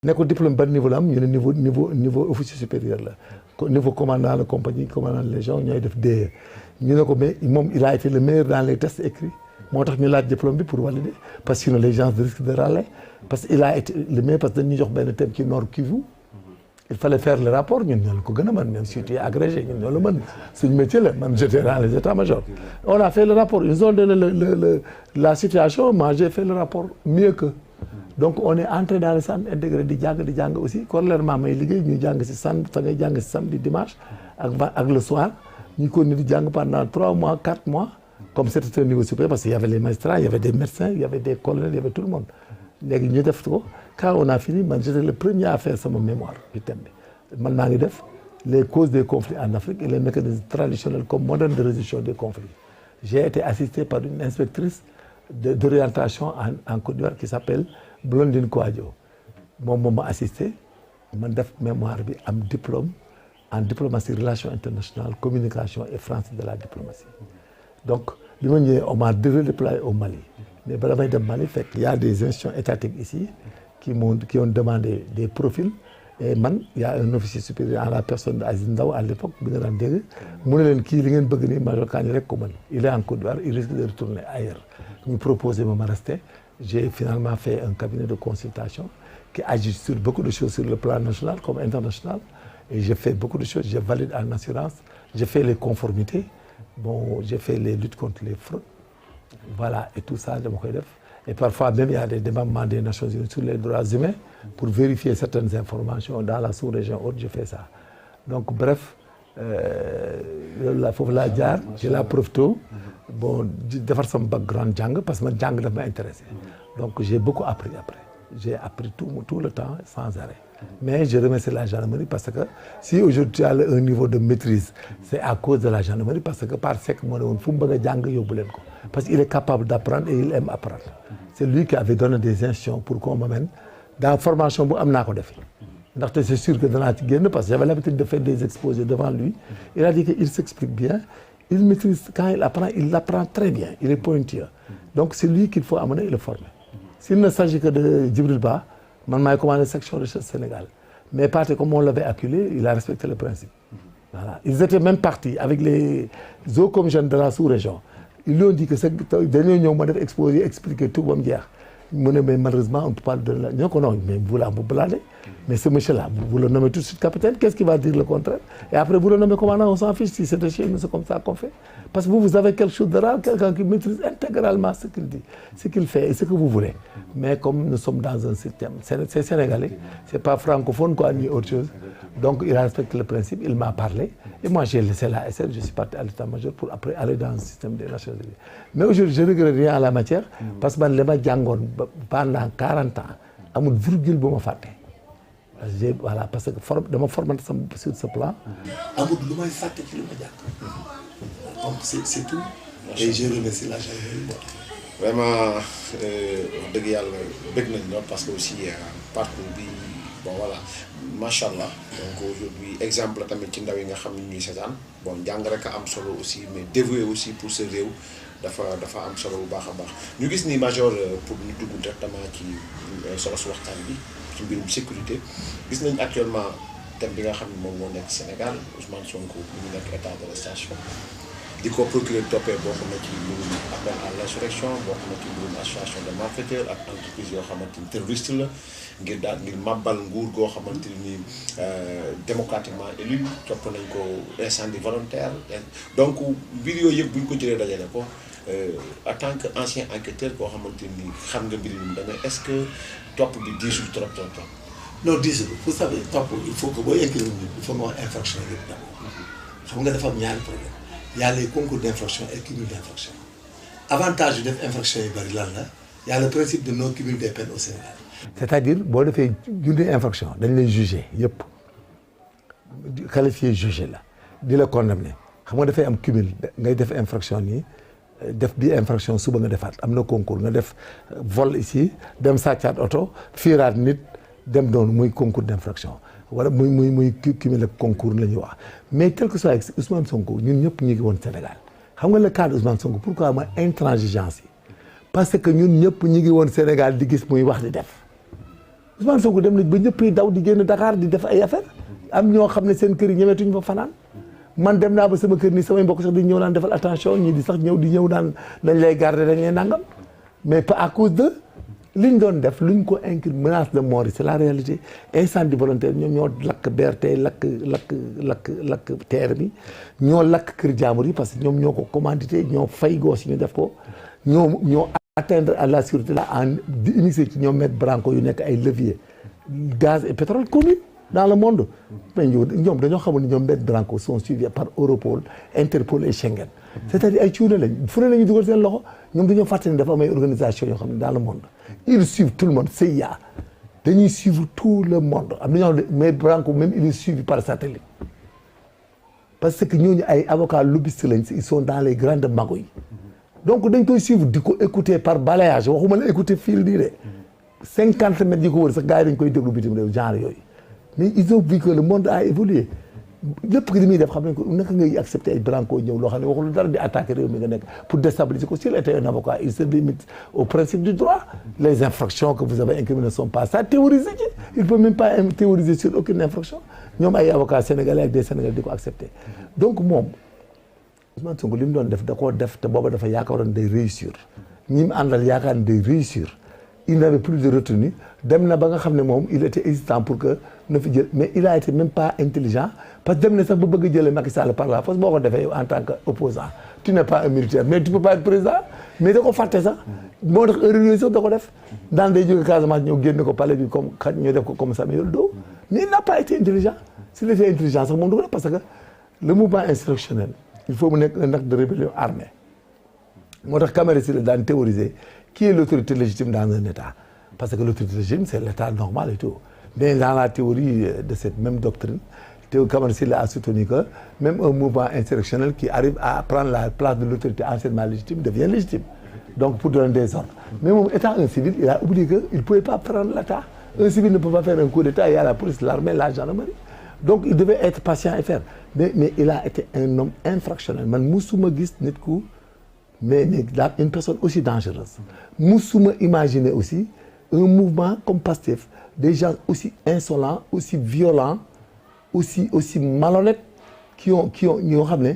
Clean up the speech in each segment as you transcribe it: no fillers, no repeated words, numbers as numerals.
ne ko diplôme ban niveau la am ñu ne niveau officier supérieur la niveau commandant de compagnie commandant de légion ñooy def DE ñu ne ko mais moom il a été le meilleur dans les tests écrits moo tax ñu laaj diplôme bi pour valider parce que sinon les gens risquent de râler parce que il a été le meilleur parce que dañuy jox benn thème ci Nord Kivu il fallait faire le rapport ñun ñoo la ko gën a mën même si tu es agrégé ñun ñoo la mën suñu métier la man j'étais dans les états-majors on a fait le rapport ils ont donné la situation moi j'ai fait le rapport mieux que donc on est entré dans le centre intégré di jàng aussi corrélairement may liggéey ñuy jàng si samedi fa ngay jàng si samedi dimanche ak le soir ñu continuer di jàng pendant 3 mois 4 mois comme c'était un niveau supérieur parce qu'il y avait les magistrats il y avait des médecins il y avait des colonels il y avait tout le monde léegi ñu def ko quand on a fini man j'étais le premier à faire sama mémoire du thème bi man maa ngi def les causes des conflits en Afrique et les mécanismes traditionnels comme modernes de résolution des conflits j'ai été assisté par une inspectrice d'orientation en Côte d'Ivoire qui s'appelle Blondine Kouadio moom ma assisté man def mémoire bi am diplôme en diplomatie relations internationales communication et français de la diplomatie donc bi ma ñëwee on m'a redéployé au Mali mais bala may dem Mali fekk y a des institutions étatiques ici qui ont demandé des profils et man y a un officier supérieur en la personne de Aziz Ndaw à l'époque bi nga daan dégg mu ne leen kii li ngeen bëgg nii Major Kandji rek ko mën il est en Côte d'Ivoire il risque de retourner ailleurs ñu proposé ma rester j'ai finalement fait un cabinet de consultation qui agit sur beaucoup de choses sur le plan national comme international et j'ai fait beaucoup de choses je valide en assurance j'ai fait les conformités bon j'ai fait les luttes contre les fraudes voilà et tout ça dama koy def et parfois même il y a des démembrements des Nations Unies sur les droits humains pour vérifier certaines informations dans la sous-région haute je fais ça donc bref loolu la foofu laa jaar ci la profité bon defar sama background jàng parce que man jàng daf ma intéressé donc j'ai beaucoup appris après j'ai appris tout le temps sans arrêt mais je remercie la gendarmerie parce que si aujourd'hui tu as un niveau de maîtrise c'est à cause de la gendarmerie parce que par sec moo ne woon fu mu bëgg a jàng yóbbu leen ko parce qu'il est capable d'apprendre et il aime apprendre c'est lui qui avait donné des instructions pour qu'on m'amène dans formation bu am naa ko defi ndaxte c'est sûr que danaa ci génn parce que j'avais l'habitude de faire des exposés devant lui il a dit que il s'explique bien il maîtrise quand il apprend très bien il est pointilleux donc c'est lui qu'il faut amener et le former s'il ne s'agit que de Djibril Ba man maay commandé section recherche Sénégal mais parti comme on l'avait acculé il a respecté le principe voilà ils étaient même partis avec les hauts commissaires de la sous-région ils lui ont dit que c'est dañoo ñëw ma def exposé expliquer tout ba mu jeex mu ne mais malheureusement on peut pas de la ñoo ko non mais vous la vous blaguez mais ce monsieur-là vous le nommez tout de suite capitaine qu'est-ce qui va dire le contraire et après vous le nommez commandant on s'en fiche si c'était chez nous c'est comme ça qu'on fait parce que vous avez quelque chose de rare quelqu'un qui maîtrise intégralement ce qu'il dit ce qu'il fait et ce que vous voulez mais comme nous sommes dans un système c'est sénégalais c'est pas francophone quoi ni autre chose donc il a respecté le principe il m'a parlé et moi j'ai laissé la SR je suis parti à l'état-major pour après aller dans le système des Nations Unies mais aujourd'hui je regrette rien en la matière parce que man li ma jàngoon pendant 40 ans amul virgule bu ma fàtte voilà parce que dama formaté sama sur ce plan amul lu may fàtte ci lu ma jàng donc c'est tout et je remercie la gendarmerie vraiment dëgg yàlla bëgg nañ lool parce que aussi parcours bi bon voilà macha allah donc aujourd'hui exemple tamit ci ndaw yi nga xam ne ñuy seetaan bon jàng rek a am solo aussi mais dévoué aussi pour ce réew dafa am solo bu baax a baax ñu gis ni Major pour ñu dugg directement ci solo su waxtaan bi ci mbirum sécurité gis nañ actuellement thème bi nga xam ne moom moo nekk Sénégal Ousmane Sonko ñu nekk état d'arrestation di ko procureur toppee bokk na ci mbirum appel à l'insurrection bokk na ci mbirum association de malfaiteurs ak entreprise yoo xamante ni terroriste la ngir màbbal nguur goo xamante ni démocratiquement élu topp nañ ko incendie volontaire donc mbir yooyu yëpp bu ñu ko jëlee dajale ko en tant que ancien enquêteur koo xamante ni xam nga mbir yi mu demee est-ce que topp bi diisul trop non diisul vous savez topp il faut que boo inquiété il faut nga wax infraction yëpp d'abord xam nga dafa am ñaari problème il y a les concours d'infraction et cumul d'infraction avantage yu def infraction yu bari lan la il y a le principe de non cumul des peines au Sénégal c'est-à-dire boo defee junni infraction dañ lay juger yëpp qualifié juger la di la condamner xam nga dafay am cumul ngay def infraction nii def bi infraction suba nga defaat am na concours nga def vol ici dem sàccaat oto fiiraat nit dem doon muy concours d'infraction wala muy cumul ak concours la ñuy wax mais tel que soit Ousmane Sonko ñun ñëpp ñu ngi woon Sénégal xam nga le cas de Ousmane Sonko pourquoi ma intransigeance yi parce que ñun ñëpp ñu ngi woon Sénégal di gis muy wax di def Ousmane Sonko dem nañ ba ñëpp daw di génn Dakar di def ay affaire am ñoo xam ne seen kër yi ñemetuñ fa fanaan man dem naa ba sama kër nii samay mbokk sax di ñëw naan defal attention ñii di sax ñëw naan dañ lay garder dañ lay nangam mais pas à cause de liñ doon def luñ ko incrimé menace de mort c'est la réalité incendie volontaire ñoom ñoo lakk BRT lakk terre bi ñoo lakk kër jaamur yi parce que ñoom ñoo ko commandité ñoo fay goos yi ñu def ko ñoo atteindre à la sûreté là en di initier ci ñoom mettre branco yu nekk ay levier gaz et pétrole connu dans le monde mais ñoom dañoo xamul ni ñoom mettre branco sont suivis par Europol Interpol et Schengen c'est-à-dire ay cuune lañ fu ne la ñu dugal seen loxo ñoom dañoo fàtte ni dafa am ay organisation yoo xam ne dans le monde ils suivent tout le monde CIA dañuy suivre tout le monde am na ñoo xam ne mais branco même il est suivi par satellite parce que ñooñu ay avocats lobbyistes lañ ils sont dans les grandes magouilles donc dañ koy suivre di ko écouter par balayage waxuma la écouter fil di de 50 mètres yi ko wër sax gars yi dañ koy déglu bitim réew genre yooyu mais ils ont vu que le monde a évolué lépp ki li muy def xam nañ ko naka ngay accepter ay branco ñëw loo xam ne waxul dara di attaquer réew mi nga nekk pour déstabiliser ko s'il était un avocat il se limite au principe du droit les infractions que vous avez incriminées ne sont pas ça théoriser ci il peut même pas théoriser sur aucune infraction ñoom ay avocats sénégalais ak des sénégalais di ko accepter donc moom Ousmane Sonko li mu doon def da koo def te booba dafa yaakaaroon day réussir ñi mu àndal yaakaar ne day réussir il n'avait plus de retenue dem na ba nga xam ne moom il était hésitant pour que na fi jël mais il a été même pas intelligent parce que dem na sax ba bëgg a jëlee Macky Sall par la force boo ko defee en tant que opposant tu n'es pas un militaire mais tu peux pas être président mais da ko fàtte sax moo tax heure yooyu sax da ko def daan day jóge Casamance ñëw génne ko palais bi comme xaj ñu def ko comme Samuel Doe mais il n'a pas été intelligent s'il était intelligent sax moom du ko def parce que le mouvement insurrectionnel il faut mu nekk un acte de rébellion armée moo tax Camara Sylla daan théoriser qui est l'autorité légitime dans un État parce que l'autorité légitime c'est l'État normal et tout mais dans la théorie de cette même doctrine Camara Sylla a soutenu que même un mouvement insurrectionnel qui arrive à prendre la place de l'autorité anciennement légitime devient légitime donc pour donner des ordres mais moom étant un civil il a oublié que il pouvait pas prendre l'État un civil ne peut pas faire un coup d'État il y a la police l'armée la gendarmerie donc il devait être patient et faire mais il a été un homme infractionnel man musuma gis nit ku mais une personne aussi dangereuse musuma imaginer aussi un mouvement comme Pastef des gens aussi insolents aussi violents aussi malhonnêtes qui ont ñoo xam ne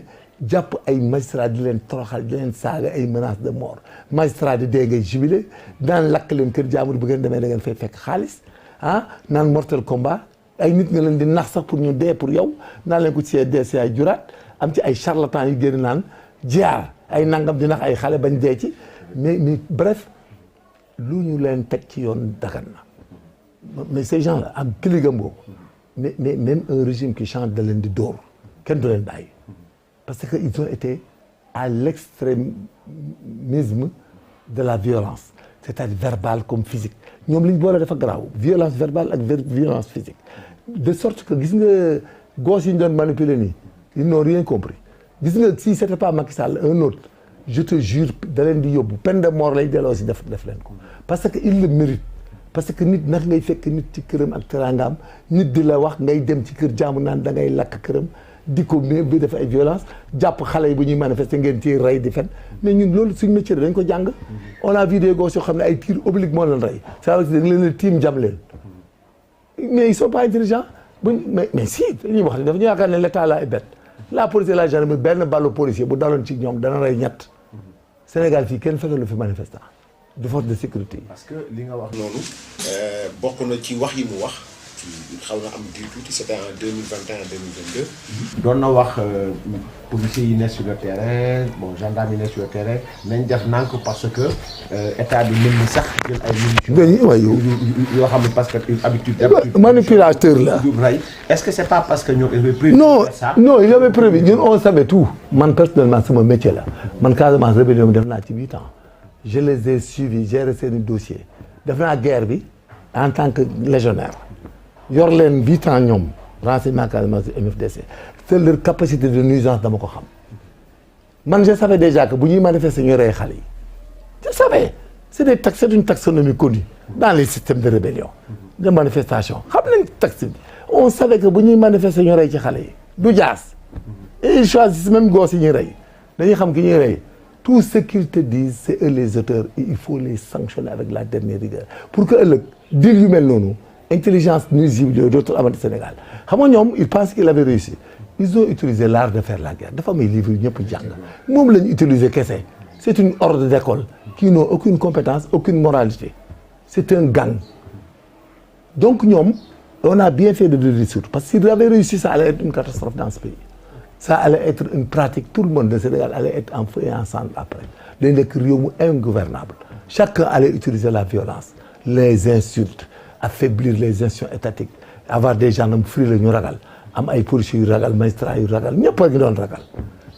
jàpp ay magistrats di leen toroxal di leen saaga ay menaces de mort magistrat di dee ngay jubilé daan lakk leen kër jaamur bu ngeen demee da ngeen fay fekk xaalis naan mortel combat ay nit nga leen di nax sax pour ñu dee pour yow naan leen ko ci dee si ay juraat am ci ay charlatans yu génn naan jiyaar ay nangam di nax ay xale bañ dee ci mais bref lu ñu leen teg ci yoon dagan na mais ces gens là ak kiligam boobu mais même un régime qui change da leen di dóor kenn du leen bàyyi parce que ils ont été à l'extrémisme de la violence c'est-à-dire verbale comme physique ñoom li ñu boole dafa garaaw violence verbale ak violence physique de sorte que gis nga gosses yi ñu doon manipuler nii ils n'ont rien compris gis nga si c'était pas Macky Sall un autre je te jure da leen di yóbbu peine de mort lay delloo si def leen ko parce que il le mérite parce que nit nag ngay fekk nit ci këram ak teraangaam nit di la wax ngay dem ci kër jaamu naan da ngay lakk këram di ko mais bi def ay violence jàpp xale yi bu ñuy manifester ngeen ci rey di fen mais ñun loolu suñu métier dañ ko jàng on a vu des gosses yoo xam ne ay tir oblique moo leen rey ça veut dire dañ leen tiim jam leen mais ils sont pas intelligents mais si dañuy wax ne dafa ñu yaakaar ne l'état là est bête la police et la gendarmerie benn ballu policier bu daloon ci ñoom dana rey ñett Sénégal fii kenn fekkalu fi manifestant de force de sécurité. parce que li nga wax noonu bokk na ci wax yi mu wax xaw na am diir tuuti c'était en 2021 2022. doon na wax policiers yi ne sur le terrain bon gendarmes yi ne sur le terrain nañ def nànk parce que état bi mën na sax jël ay munitions. yoo xam ne parce que habitude. manipulateur la. est-ce que c'est pas parce que ñoom ils avaient prévu. non il avait prévu ñun on savait tout. man personnellement sama métier la man Casamance rébellion def naa ci 8 ans. je les ai suivis gérer seeni dossier def naa guerre bi en tant que légionnaire yor leen 8 ans ñoom renseignement Casamance MFDC c'est leur capacité de nuisance dama ko xam man je savais déjà que bu ñuy manifester ñu rey xale yi je savais c'est une taxonomie connue dans les systèmes de rébellion de manifestation xam nañ taxe bi on savait que bu ñuy manifester ñu rey ci xale yi du jaas et ils choisissent même gosses yi ñuy rey dañuy xam ki ñuy rey tout ce qu'ils te disent c'est eux les auteurs et il faut les sanctionner avec la dernière rigueur pour que ëllëg dil yu mel noonu intelligence nuisible yooyu dootul amati Sénégal xam nga ñoom ils pensent qu'ils avaient réussi ils ont utilisé l'art de faire la guerre dafa am ay livres yu ñëpp jàng moom la ñu utiliser kese c'est une horde d'école qui n'ont aucune compétence aucune moralité c'est un gang donc ñoom on a bien fait de le dissoudre parce que s'ils avaient réussi ça allait être une catastrophe dans ce pays ça allait être une pratique tout le monde du Sénégal allait être en feu et en sang après day nekk réew mu ingouvernable chacun allait utiliser la violence les insultes affaiblir les institutions étatiques avoir des gendarmes frileux ñu ragal am ay policiers yu ragal magistrats yu ragal ñëpp a ngi doon ragal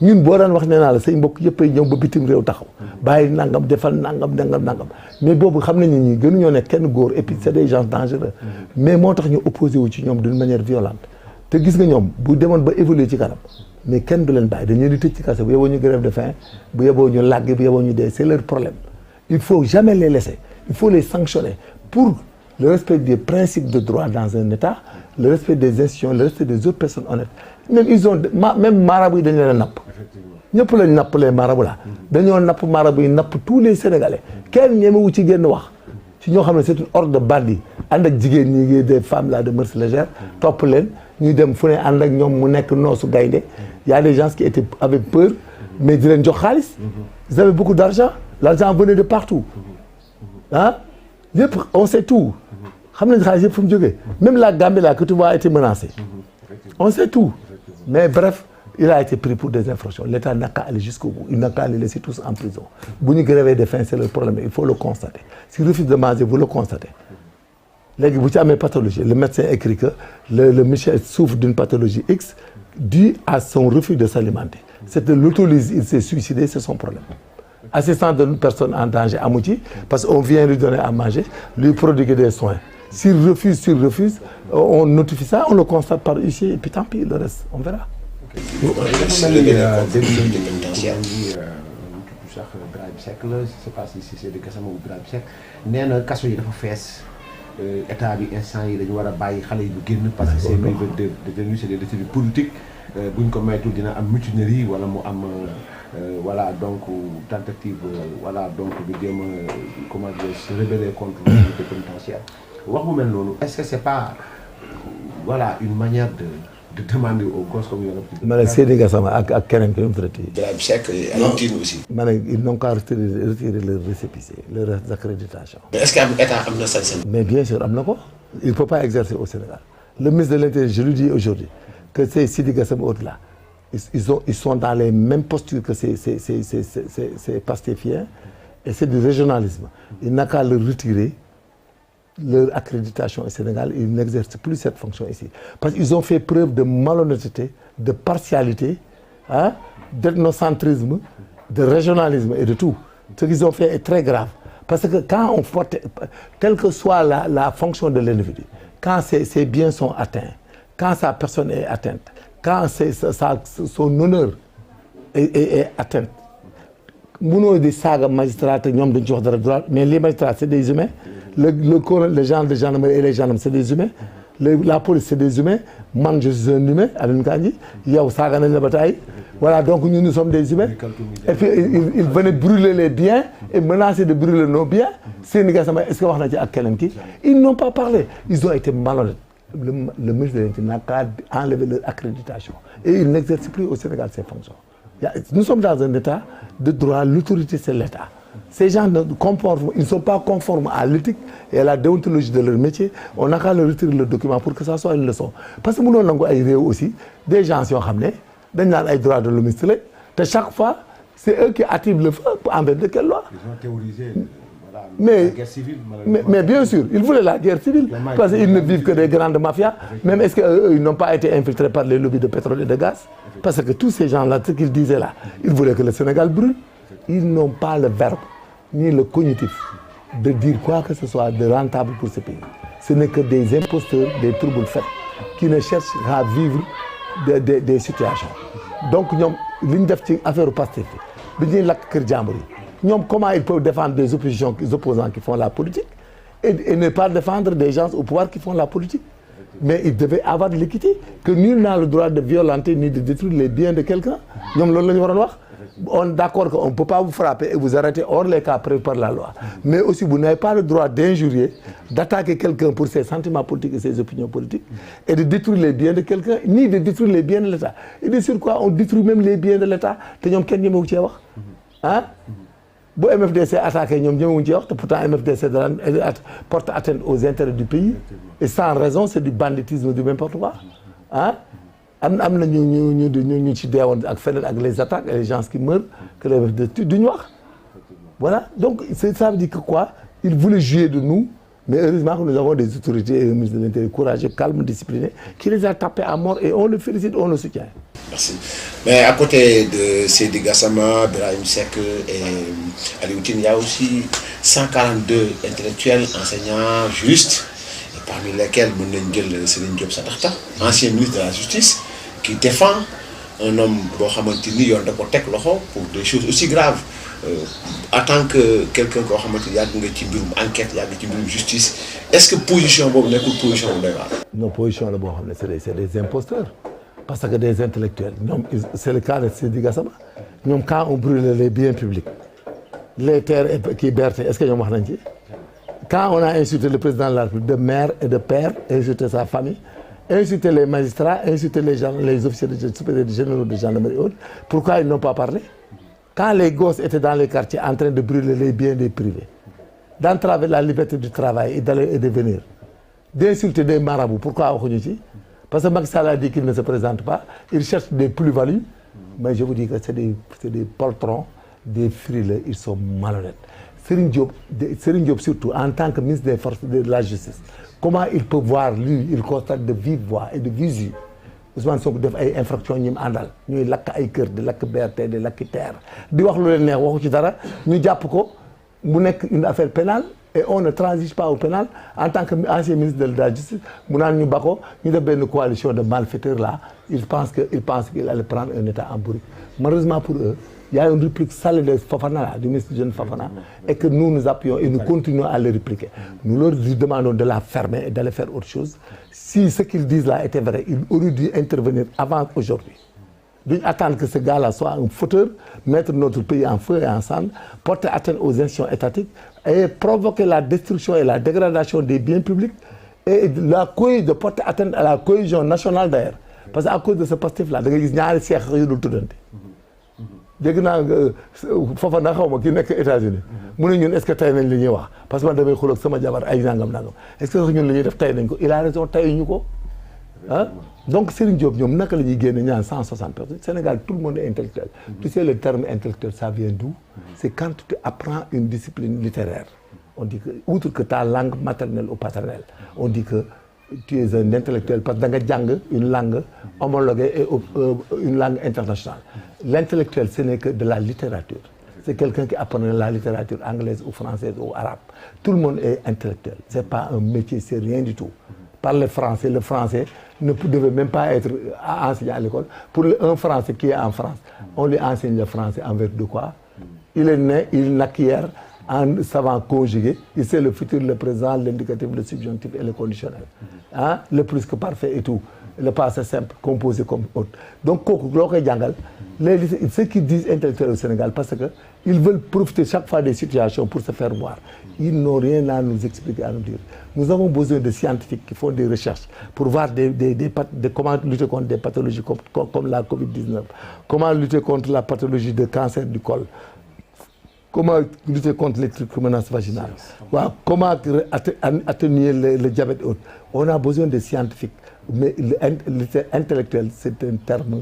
ñun boo daan wax nee naa la say mbokk yëpp ay ñëw ba bitim réew taxaw bàyyi nangam defal nangam mais boobu xam nañu ñi gënuñoo nekk kenn góor et puis c'est des gens dangereux mais moo tax ñu opposé wu ci ñoom d'une manière violente te gis nga ñoom bu demoon ba évoluer ci kanam mais kenn du leen bàyyi dañu leen di tëj ci kaso bu yeboo ñu grève de faim bu yeboo ñu làgg bu yeboo ñu dee c'est leur problème il faut jamais les laisser il faut les sanctionner pour le respect des principes de droit dans un État le respect des institutions le respect des autres personnes honnêtes même ils ont même marabout yi dañu leen a napp ñëpp lañ napp les marabouts là dañoo napp marabout yi napp tous les Sénégalais kenn ñemewu ci génn wax ci ñoo xam ne c'est une horde de bandits ànd ak jigéen ñi des femmes là de mœurs légères topp leen ñuy dem fu ne ànd ak ñoom mu nekk noosu gaynde y a des gens qui étaient avec peur mais di leen jox xaalis ils avaient beaucoup d'argent l'argent venait de partout ah yëpp on sait tout xam nañ xaalis yëpp fu mu jógee même la Gambie là que tu vois a été menacée on sait tout mais bref il a été pris pour des infractions l'État n'a qu'à aller jusqu'au bout il n'a qu'à les laisser tous en prison bu ñu gréver de faim c'est le problème il faut le constater s'il refuse de manger vous le constatez léegi bu ci amee pathologie le médecin écrit que le monsieur souffre d'une pathologie X due à son refus de s'alimenter c'est de l'autolyse il s'est suicidé c'est son problème assistance d'une personne en danger amu ci parce qu'on vient lui donner à manger lui prodiguer des soins s'il refuse on notifie ça on le constate par huissier et puis tant pis le reste on verra. sax Birahim Seck la je sais pas si c'est de Gassama ou Birahim Seck nee na kaso yi dafa fees état bi instant yi dañu war a bàyyi xale yi bu génn parce que c'est des détenus c'est des détenus politiques buñ ko maytul dina am mutinerie wala mu am voilà donc tentative voilà donc de jéem a comment dire se rebeller contre l'autorité pénitentiaire wax bu mel noonu est-ce que c'est pas voilà une manière de demander aux gosses comme yow. ma ne Seydi Gassama ak keneen ki nu mu traité. Birahim Seck Alioune aussi. ma ne ils n'ont qu'à retirer leur récépissé leur accréditation. mais est-ce que état am na sañ-sañ. mais bien sûr am na ko il peut pas exercer au Sénégal le ministre de l'Intérieur je lui dis aujourd'hui que ces Seydi Gassama autres là ils sont dans les mêmes postures que ces pastefiens et c'est du régionalisme il n'a qu'à leur retirer leur accréditation au Sénégal ils n'exercent plus cette fonction ici parce qu'ils ont fait preuve de malhonnêteté de partialité hein d'ethnocentrisme de régionalisme et de tout ce qu'ils ont fait est très grave parce que quand on porte quelle que soit la fonction de l'individu quand ses biens sont atteints quand sa personne est atteinte quand son honneur est atteinte mënoo di saaga magistrat te ñoom dañ ci wax dara droit mais les magistrats c'est des humains le genre de gendarmerie et les gendarmes c'est des humains la police c'est des humains man je suis un humain Alioune Kandji yow saaga nañ la ba tey voilà donc nous sommes des humains et puis ils venaient brûler les biens et menacer de brûler nos biens Seydi Gassama est-ce que wax na ci ak keneen ki ils n'ont pas parlé ils ont été malhonnêtes le ministre de l'Intérieur n'a qu'à enlever leur accréditation et ils n'exercent plus au Sénégal ces fonctions nous sommes dans un état de droit l'autorité c'est l'État ces gens ils ne sont pas conformes à l'éthique et à la déontologie de leur métier on n'a qu'à leur retirer le document pour que ça soit une leçon parce que mënoon nangu ay réew aussi des gens yoo xam ne dañ naan ay droits de l'homme la te chaque fois c'est eux qui activent le feu envers de quelle loi. Ils ont théorisé mais la guerre civile. Mais bien sûr ils voulaient la guerre civile parce qu'ils ne vivent que des grandes mafias même est-ce que eux ils n'ont pas été infiltrés par les lobbies de pétrole et de gaz parce que tous ces gens-là ce qu'ils disaient là ils voulaient que le Sénégal brûle ils n'ont pas le verbe ni le cognitif de dire quoi que ce soit de rentable pour ce pays ce n'est que des imposteurs des troubles faits qui ne cherchent qu'à vivre des situations donc ñoom li ñu def ci affaire Pastef bi ñuy lakk kër jàmbur yi ñoom comment ils peuvent défendre des opposants qui font la politique et ne pas défendre des gens au pouvoir qui font la politique mais ils devaient avoir de l'équité que nul n'a le droit de violenter ni de détruire les biens de quelqu'un ñoom loolu la ñu waroon wax On est d'accord qu'on ne peut pas vous frapper et vous arrêter hors les cas prévus par la loi. Mais aussi, vous n'avez pas le droit d'injurier, d'attaquer quelqu'un pour ses sentiments politiques et ses opinions politiques, et de détruire les biens de quelqu'un, ni de détruire les biens de l'État. Et de sur quoi on détruit même les biens de l'État. Hein? Si MFDC attaque, pourtant MFDC porte atteinte aux intérêts du pays, et sans raison, c'est du banditisme, du n'importe quoi. Hein? Les attaques et les gens qui meurent, que du noir. Voilà, donc ça veut dire que quoi? Ils voulaient jouer de nous, mais heureusement que nous avons des autorités et un ministre de l'Intérieur courageux, calme, discipliné, qui les a tapés à mort et on le félicite, on le soutient. Merci. Mais à côté de Seydi Gassama, Birahim Seck et Aliou Tine, il y a aussi 142 intellectuels, enseignants, juristes, et parmi lesquels Serigne Diop Sadakhta, ancien ministre de la Justice, qui défend un homme pour des choses aussi graves. En tant que quelqu'un qui a une enquête, une justice, est-ce que position est une position? Non, position c'est des imposteurs. Parce que des intellectuels, c'est le cas de Seydi Gassama. Quand on brûle les biens publics, les terres qui bercent, est-ce que nous avons dit? Quand on a insulté le président de la République, de mère et de père, insulté sa famille, insulté les magistrats, insulté les officiers généraux de gendarmerie, pourquoi ils n'ont pas parlé? Quand les gosses étaient dans les quartiers en train de brûler les biens des privés, d'entraver la liberté du travail et d'aller et de venir, d'insulter des marabouts, pourquoi on dit? Parce que Macky Sall a dit qu'il ne se présente pas, il cherche des plus-values, mais je vous dis que c'est des poltrons, des frileux, ils sont malhonnêtes. Serigne Diop surtout, en tant que ministre des Forces de la Justice, comment il peut voir, lui, il constate de vive voix et de visu Ousmane Sonko def ay infraction ñi mu àndal ñuy lakk ay kër di lakk BRT di lakk terre di wax lu leen neex waxu ci dara ñu jàpp ko mu nekk une affaire pénale et on ne transige pas au pénal en tant qu'ancien ministre de la Justice mu naan ñu bako ñu def benn coalition de malfaiteurs là il pense qu'il allait prendre un état en bourrique. Malheureusement pour eux, il y a une réplique salée de Fofana là, du ministre Jeune Fofana, et que nous appuyons et nous continuons à le répliquer. Nous leur demandons de la fermer et d'aller faire autre chose. Si ce qu'ils disent là était vrai, ils auraient dû intervenir avant aujourd'hui. Nous attendre que ce gars-là soit un fauteur, mettre notre pays en feu et en cendre, porter atteinte aux institutions étatiques et provoquer la destruction et la dégradation des biens publics et de porter atteinte à la cohésion nationale d'ailleurs. Parce qu'à cause de ce Pastef-là, il y a des siècles qui sont dégg naa foofa na xaw ma ki nekk États-Unis mu ne ñun est-ce que tey nañ li ñuy wax parce que man damay xuloo ak sama jabar ay nangam est-ce que ñun li ñuy def tey nañ ko il a raison tey ñu ko ah donc Serigne Diop ñoom naka la ñuy génne ñaan 160 personnes Sénégal tout le monde est intellectuel. Tu sais le terme intellectuel ça vient d'où? C'est quand tu apprends une discipline littéraire. On dit que outre que ta langue maternelle ou paternelle, on dit que tu es un intellectuel parce que tu as une langue homologuée et une langue internationale. L'intellectuel, ce n'est que de la littérature. C'est quelqu'un qui apprend la littérature anglaise ou française ou arabe. Tout le monde est intellectuel. Ce n'est pas un métier, c'est rien du tout. Parler français, le français ne devait même pas être enseigné à l'école. Pour un Français qui est en France, on lui enseigne le français en vertu de quoi? Il est né, il n'acquiert en savant conjuguer, il sait le futur, le présent, l'indicatif, le subjonctif et le conditionnel. Hein? Le plus que parfait et tout. Le passé simple, composé comme autre. Donc, ceux qui disent intellectuels au Sénégal, parce qu'ils veulent profiter chaque fois des situations pour se faire voir. Ils n'ont rien à nous expliquer, à nous dire. Nous avons besoin de scientifiques qui font des recherches pour voir comment lutter contre des pathologies comme la Covid-19, comment lutter contre la pathologie de cancer du col, comment lutter contre les trichomonas vaginales, comment atténuer le diabète. On a besoin de scientifiques. Mais l'intellectuel, c'est un terme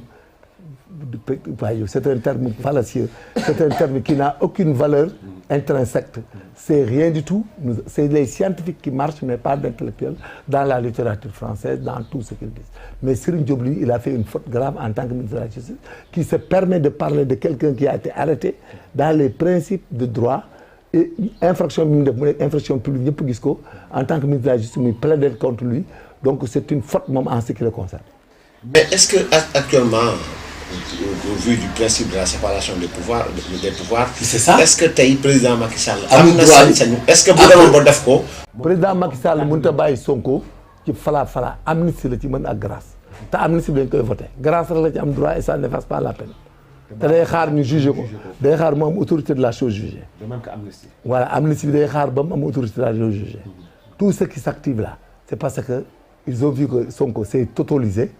fallacieux, c'est un terme qui n'a aucune valeur intrinsèque. C'est rien du tout. C'est les scientifiques qui marchent, mais pas d'intellectuels, dans la littérature française, dans tout ce qu'ils disent. Mais Serigne Diop, lui, il a fait une faute grave en tant que ministre de la Justice, qui se permet de parler de quelqu'un qui a été arrêté dans les principes de droit. Et infraction publique, en tant que ministre de la Justice, il plaide contre lui. Donc c'est une faute même en ce qui le concerne. Mais est-ce que actuellement, au vu du principe de la séparation des pouvoirs, c'est ça? Est-ce que le président Macky Sall est-ce que vous le président Macky Sall mënut a bàyyi Sonko ci fala amnistie la ci mën ak grâce te amnistie bi dañ koy voté grâce rek la ci am droit et ça n'efface pas la peine te day xaar ñu juger ko day xaar mu am autorité de la chose jugée. de même que amnistie. voilà amnistie bi day xaar ba mu am autorité de la chose jugée. tout ce qui s'active là c'est parce que ils ont vu que Sonko s'est totalisé.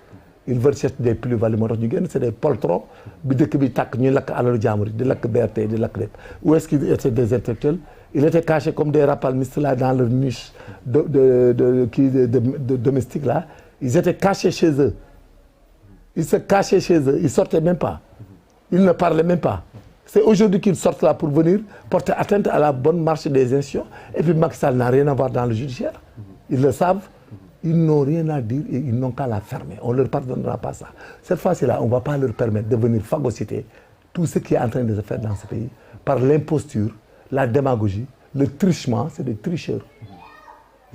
ils veulent chercher des plus-values moo tax ñu génn c'est des poltrons bi dëkk bi tàkk ñuy lakk alalu jaamur di lakk BRT di lakk lépp où est-ce qu'ils étaient des intellectuels ils étaient cachés comme des rapalmistes là dans leur niche de domestique là ils étaient cachés chez eux ils se cachaient chez eux ils sortaient même pas ils ne parlaient même pas c'est aujourd'hui qu'ils sortent là pour venir porter atteinte à la bonne marche des institutions et puis Macky Sall n'a rien à voir dans le judiciaire ils le savent. Ils n'ont rien à dire et ils n'ont qu'à la fermer. On ne leur pardonnera pas ça. Cette fois-ci-là, on ne va pas leur permettre de venir phagocyter tout ce qui est en train de se faire dans ce pays par l'imposture, la démagogie, le trichement. C'est des tricheurs.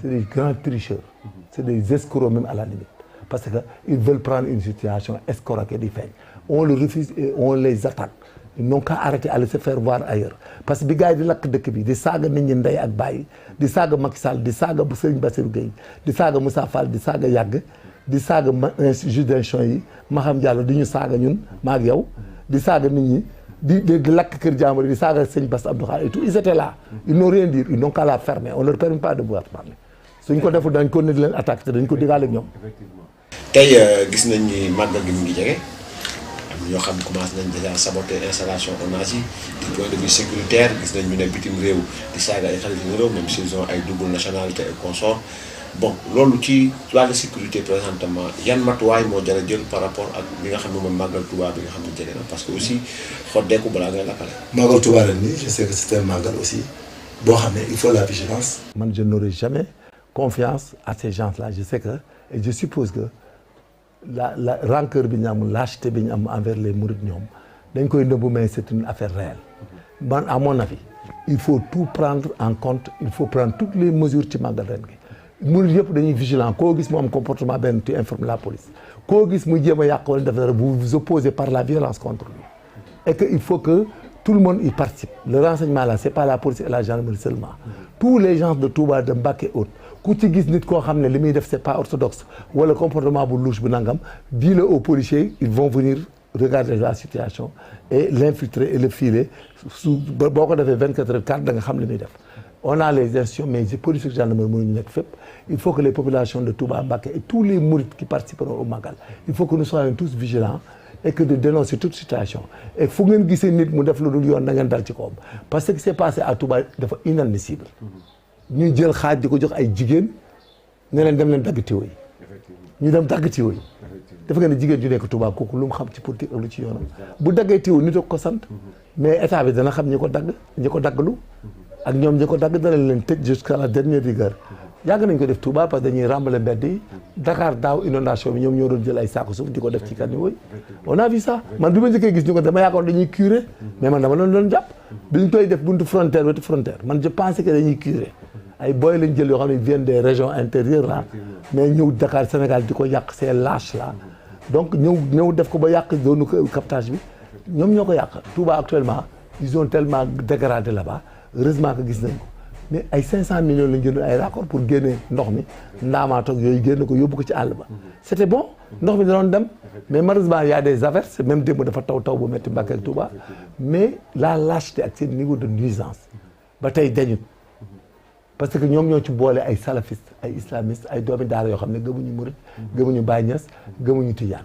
C'est des grands tricheurs. C'est des escrocs même à la limite. Parce qu'ils veulent prendre une situation escroquée du fait. On le refuse et on les attaque. Ils n'ont qu'à arrêter à se faire voir ailleurs parce que bi gars yi di lakk dëkk bi di saaga nit ñi ndey ak bàyyi di saaga Macky Sall di saaga Serigne Bassirou Gueye di saaga Moussa Fall di saaga Yàgg di saaga juge d'instruction yi Maham Diallo di ñu saaga ñun maa ak yow di saaga nit ñi di lakk kër jàmbur di saaga Serigne Bass Abdou Khadre et tout ils étaient là ils n'ont rien dire ils n'ont qu'à la fermer on leur permet pas de pouvoir parler suñ ko deful dañ ko ne leen attaque te dañ ko digaale ak ñoom. tey gis nañ ni màggal gi mu ngi jege. ñoo xam ne commencé nañ déjà saboter installation ONAS yi du point de vue sécuritaire gis nañ ñu ne bitim réew di saaga ay xalifa généraux même s'ils ont ay double nationalité et consort bon loolu ci wàllu sécurité présentement yan matuwaay moo jar a jël par rapport ak li nga xam ne moom màggal Touba bi nga xam ne jege na parce que aussi xoddeeku balaa ngay lakkale. màggal Touba ren nii je sais que c'est un màggal aussi boo xam ne il faut la vigilance. man je n'aurai jamais confiance à ces gens-là je sais que et je suppose que. la rancœur bi ñu am lâcheté bi ñu am envers les mourides ñoom dañ koy nëbbu mais c'est une affaire réelle man à mon avis il faut tout prendre en compte il faut prendre toutes les mesures ci màggal ren gi murid yëpp dañuy vigilant koo gis mu am comportement benn tu informes la police koo gis muy jéem a yàq wala def dara vous vous opposez par la violence contre lui et que il faut que tout le monde y participe le renseignement là c'est pas la police et la gendarmerie seulement tous les gens de Touba de Mbacké et autres ku ci gis nit koo xam ne li muy def c'est pas orthodoxe wala comportement bu louche bu nangam dis-le aux policiers ils vont venir regarder la situation et l'infiltrer et le filer boo ko defee 24 heures 4 da nga xam li muy def on a les institutions mais police ak gendarmerie mënuñu nekk fépp il faut que les populations de Touba Mbacké et tous les mourides qui participeront au Magal il faut que nous soyons tous vigilants et que de dénoncer toute situation et fu ngeen gisee nit mu def lu dul yoon da ngeen dal ci kawam parce que ce qui s'est passé à Touba dafa inadmissible ñuy jël xaaj di ko jox ay jigéen ne leen dem leen dagg tiwo yi ñu dem dagg tiwo yi dafa nga ne jigéen ju nekk Touba kooku lu mu xam ci politique ak lu ci yoonam bu daggee tiwo nit ak ko sant mais état bi dana xam ñi ko dagglu ak ñoom ñi ko dagg dana leen tëj jusqu'à la dernière rigueur yàgg nañ ko def Touba parce que dañuy rembale mbedd yi Dakar daaw inondation bi ñoom ñoo doon jël ay saako suuf di ko def ci caniveau yi on a vu ça man bi ma njëkkee gis ñu ko dama yaakaar dañuy curé mais man dama doon jàpp biñ koy def buntu frontière wetu frontière man je pensais que dañuy curé ay booy lañ jël yoo xam ne viennent des régions intérieures là mais ñëw Dakar Sénégal di ko yàq ces lâches là donc ñëw def ko ba yàq zone captage bi ñoom ñoo ko yàq Touba actuellement ils ont tellement dégradé là-bas heureusement que gis nañ ko mais ay 500 millions lañ jënd ay raccords pour génne ndox mi ndaamaatoog yooyu génne ko yóbbu ko ci àll ba c'était bon ndox mi da doon dem mais malheureusement il y a des averses même démb dafa taw bu métti Mbacké ak Touba mais la lâcheté ak seen niveau de nuisance ba tey dañut parce que ñoom ñoo ci boole ay salafistes ay islamistes ay doomi daara yoo xam ne gëmuñu murid gëmuñu Baye Niass gëmuñu Tidiane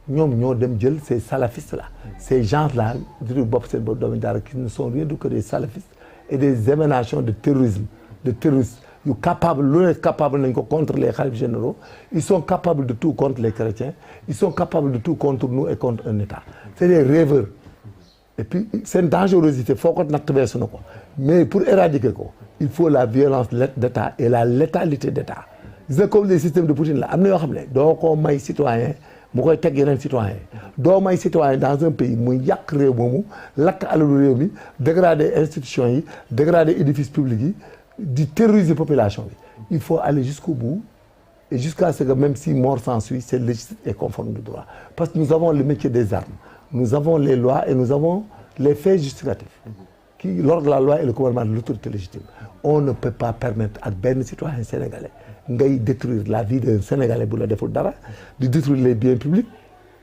ñoom ñoo dem jël ces salafistes là ces gens là di bopp seen bopp doomi daara qui ne sont rien d'autre que des salafistes et des émanations de terrorisme de terroristes yu capable lu ne capable nañ ko contre les khalifes généraux ils sont capables de tout contre les chrétiens ils sont capables de tout contre nous et contre un État c'est des rêveurs et puis seen dangerosité foo ko natt weesu na ko mais pour éradiquer ko il faut la violence d'État et la létalité d'État gis nga comme les systèmes de Poutine la am na yoo xam ne doo ko may citoyen mu koy teg yeneen citoyen doo may citoyen dans un pays muy yàq réew moomu lakk alalu réew mi dégrader institutions yi dégrader édifices publics yi di terroriser population bi il faut aller jusqu'au bout et jusqu'à ce que même si mort s'ensuit c'est légitime et conforme du droit parce que nous avons le métier des armes nous avons les lois et nous avons les faits justificatifs qui l'ordre de la loi et le commandement de l'autorité légitime on ne peut pas permettre ak benn citoyen sénégalais ngay détruire la vie d'un Sénégalais bu la deful dara di détruire les biens publics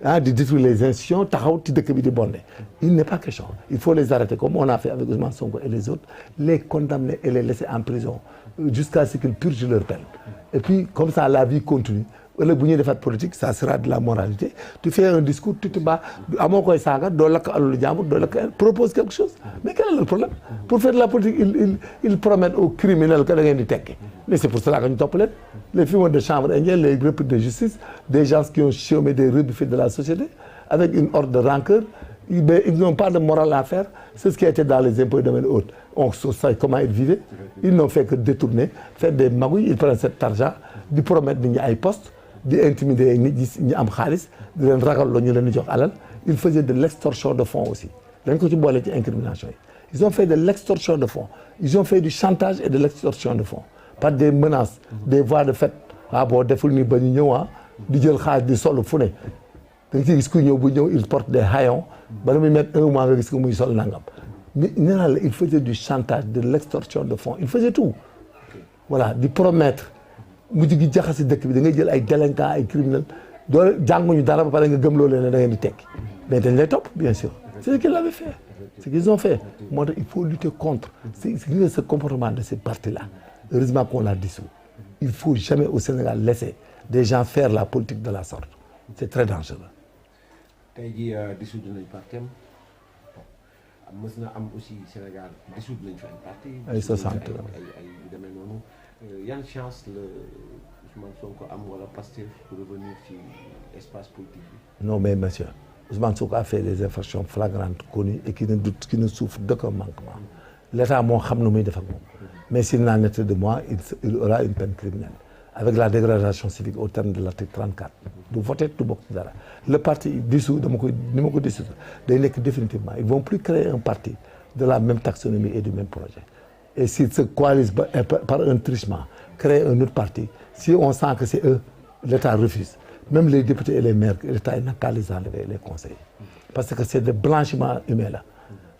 de détruire les institutions taxaw ci dëkk bi di bonde. Il n'est pas question. Il faut les arrêter comme on a fait avec Ousmane Sonko et les autres, les condamner et les laisser en prison jusqu'à ce qu'ils purgent leur peine. Et puis comme ça la vie continue. ëllëg bu ñuy defaat politique ça sera de la moralité. Tu fais un discours, tu te bats amoo koy saaga doo lakk alalu jàmbur doo lakk propose quelque chose. Mais quel est le problème? Pour faire de la politique ils promettent aux criminels que da ngeen di tekki. Mais c'est pour cela que ñu topp leen. Les fumeurs de chambre indienne, les repris de justice, des gens qui ont chômé des rebuffés de la société avec une horde de rancœur. Ils n'ont pas de morale à faire. C'est ce qui a été dans les impôts et domaines autres. On sait comment ils vivaient. Ils n'ont fait que détourner, faire des magouilles. Ils prennent cet argent, de promettre nit ñi ay postes, di intimider nit ñi am xaalis, di leen ragal loo ñu leen di jox alal. Ils faisaient de l'extorsion de fonds aussi. dañ ko ci boole ci incrimination yi. Ils ont fait de l'extorsion de fonds. Ils ont fait du chantage et de l'extorsion de fonds. Par des menaces, des voies de fait. Ah boo deful ni ba ñu ñëw di jël xaalis di sol fu ne. da nga ciy gis ku ñëw bu ñëw il porte des haillons. bala muy mettre un mois nga gis ko muy sol nangam. Mais nee naa la il faisait du chantage, de l'extorsion de fonds. Il faisait tout. Voilà di promettre. mujj gi jaxasi dëkk bi da ngay jël ay délinquants ay criminels doo jànguñu dara ba pare nga gëmloo leen ne da ngeen di tekki mais dañ lay topp bien sûr c'est ce qu'ils avaient fait ce qu'ils ont fait moo tax il faut lutter contre ce comportement de ces partis là heureusement qu'on l'a dissous il faut jamais au Sénégal laisser des gens faire la politique de la sorte c'est très dangereux. tey jii dissoudre nañ parti am mës na am aussi Sénégal dissoudre nañ fi ay parti ay 60 ay yu demee noonu. Yan chance la Ousmane Sonko am wala Pastef pour revenir ci espace politique bi. Non mais monsieur Ousmane Sonko a fait des infractions flagrantes connues et qui ne souffre d'aucun manquement. L'État moo xam nu muy def ak moom. Mais s'il n'en était de moi il aura une peine criminelle avec la dégradation civique au terme de l'article 34. du voter du bokk ci dara. Le parti dissous ni ma ko dissous day nekk définitivement ils vont plus créer un parti de la même taxonomie et du même projet. Et s'ils se coalisent par un truchement, créer un autre parti, si on sent que c'est eux, l'État refuse. Même les députés et les maires, l'État n'a qu'à les enlever, les conseils. Parce que c'est de blanchiment humain là.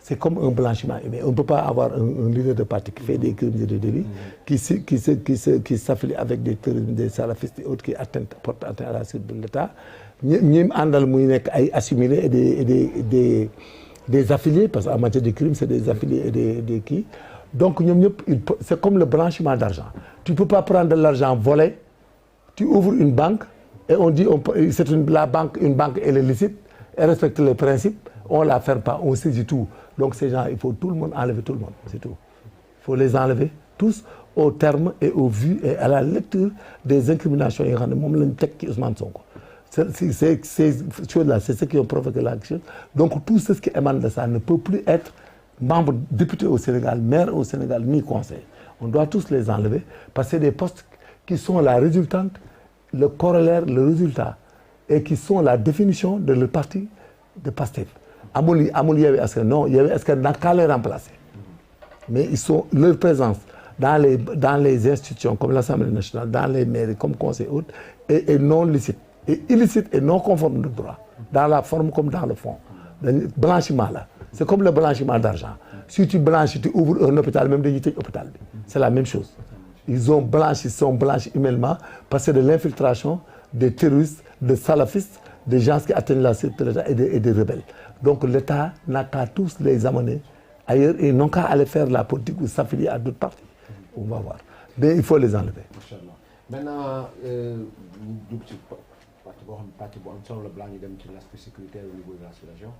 C'est comme un blanchiment humain. On ne peut pas avoir un leader de parti qui fait des crimes et des délits, qui s'affilie avec des terroristes, des salafistes et autres qui portent atteinte à la sécurité de l'État. Ñi àndal muy nekk ay assimilés et des affiliés, parce qu'en matière de crime, c'est des affiliés et des qui. Donc c'est comme le blanchiment d'argent. Tu ne peux pas prendre de l'argent volé, tu ouvres une banque et on dit une banque elle est licite, elle respecte les principes, on ne la ferme pas, on saisit tout. Donc ces gens, il faut tout le monde enlever tout le monde, c'est tout. Il faut les enlever tous au terme et au vu et à la lecture des incriminations. Ousmane Sonko. Ces choses-là, c'est ce qui ont provoqué l'action. Donc tout ce qui émane de ça ne peut plus être membre député au Sénégal, maire au Sénégal, ni conseil. On doit tous les enlever parce que c'est des postes qui sont la résultante, le corollaire, le résultat et qui sont la définition de le parti de Pastef. Amul Yewwi Askan non Yewwi Askan n'a qu'à les remplacer. Mais leur présence dans les institutions comme l'Assemblée nationale, dans les mairies comme conseil autres est non licite, et illicite et non conforme de droit, dans la forme comme dans le fond. Blanchiment là. C'est comme le blanchiment d'argent. Si tu blanchis, tu ouvres un hôpital, même des hôpital. C'est la même chose. Ils sont blanchis humainement parce que de l'infiltration des terroristes, des salafistes, des gens qui atteignent la sécurité de l'État et des rebelles. Donc l'État n'a qu'à tous les amener ailleurs et non qu'à aller faire la politique ou s'affilier à d'autres partis. On va voir. Mais il faut les enlever. Maintenant, parti bu am solo la balaa ñu dem ci l'aspect sécuritaire au niveau de la sous-région.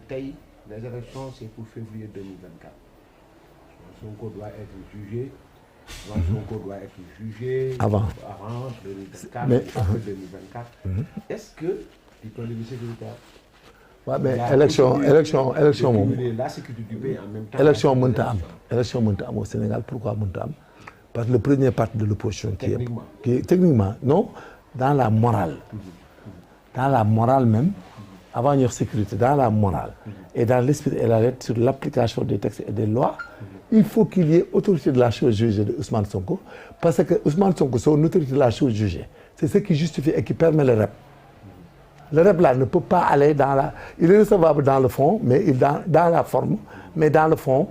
Tey les élections c'est pour février 2024. Sonko doit être jugé. Sonko doit être jugé avant 2024. Mais après 2024. Est-ce que du point de vue sécuritaire. waaw mais élection moom. La sécurité du pays en même temps. élection mënta am au Sénégal pourquoi mënta am parce que le premier parti de l'opposition qui est techniquement non dans la morale. Dans la morale même. Avant notre sécurité, dans la morale et dans l'esprit et la lettre sur l'application des textes et des lois, il faut qu'il y ait autorité de la chose jugée de Ousmane Sonko parce que Ousmane Sonko, son autorité de la chose jugée, c'est ce qui justifie et qui permet le rep. Le rep là ne peut pas aller dans la... Il est recevable dans le fond, mais dans la forme, mais dans le fond,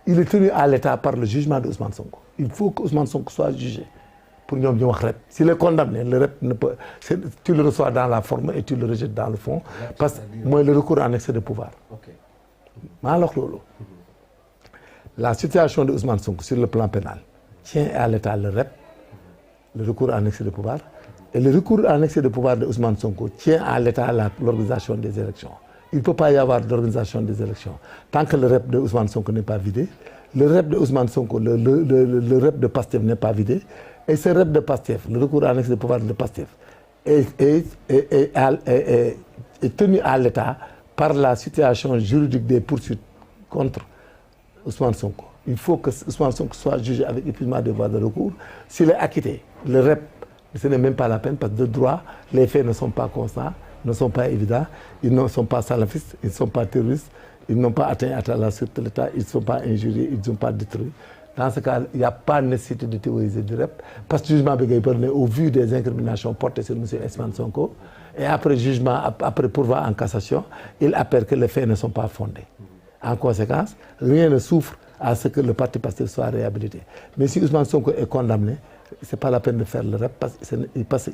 il est tenu à l'État par le jugement de Ousmane Sonko. Il faut que Ousmane Sonko soit jugé. pour ñoom ñu wax REP s'il est condamné le REP ne peut tu le reçois dans la forme et tu le rejettes dans le fond parce que mooy le recours en excès de pouvoir maa la wax loolu la situation de Ousmane Sonko sur le plan pénal tient à l'État le REP le recours en excès de pouvoir et le recours en excès de pouvoir de Ousmane Sonko tient à l'État l'organisation des élections. Il ne peut pas y avoir d'organisation des élections tant que le REP de Ousmane Sonko n'est pas vidé. Le REP de Ousmane Sonko, le REP de Pastef n'est pas vidé. Et ce REP de Pastef, le recours en excès de pouvoir de Pastef, est tenu à l'État par la situation juridique des poursuites contre Ousmane Sonko. Il faut que Ousmane Sonko soit jugé avec épuisement des voies de recours. S'il est acquitté, le REP, ce n'est même pas la peine parce que de droit, les faits ne sont pas constants, ne sont pas évidents, ils ne sont pas salafistes, ils ne sont pas terroristes, ils n'ont pas atteint à la sûreté de l'État, ils ne sont pas injuriés, ils ne sont pas détruits. Dans ce cas, il n'y a pas nécessité de théoriser du REP parce que le jugement est au vu des incriminations portées sur M. Ousmane Sonko et après jugement, après pourvoi en cassation, il appelle que les faits ne sont pas fondés. En conséquence, rien ne souffre à ce que le parti Pastef soit réhabilité. Mais si Ousmane Sonko est condamné, ce n'est pas la peine de faire le REP parce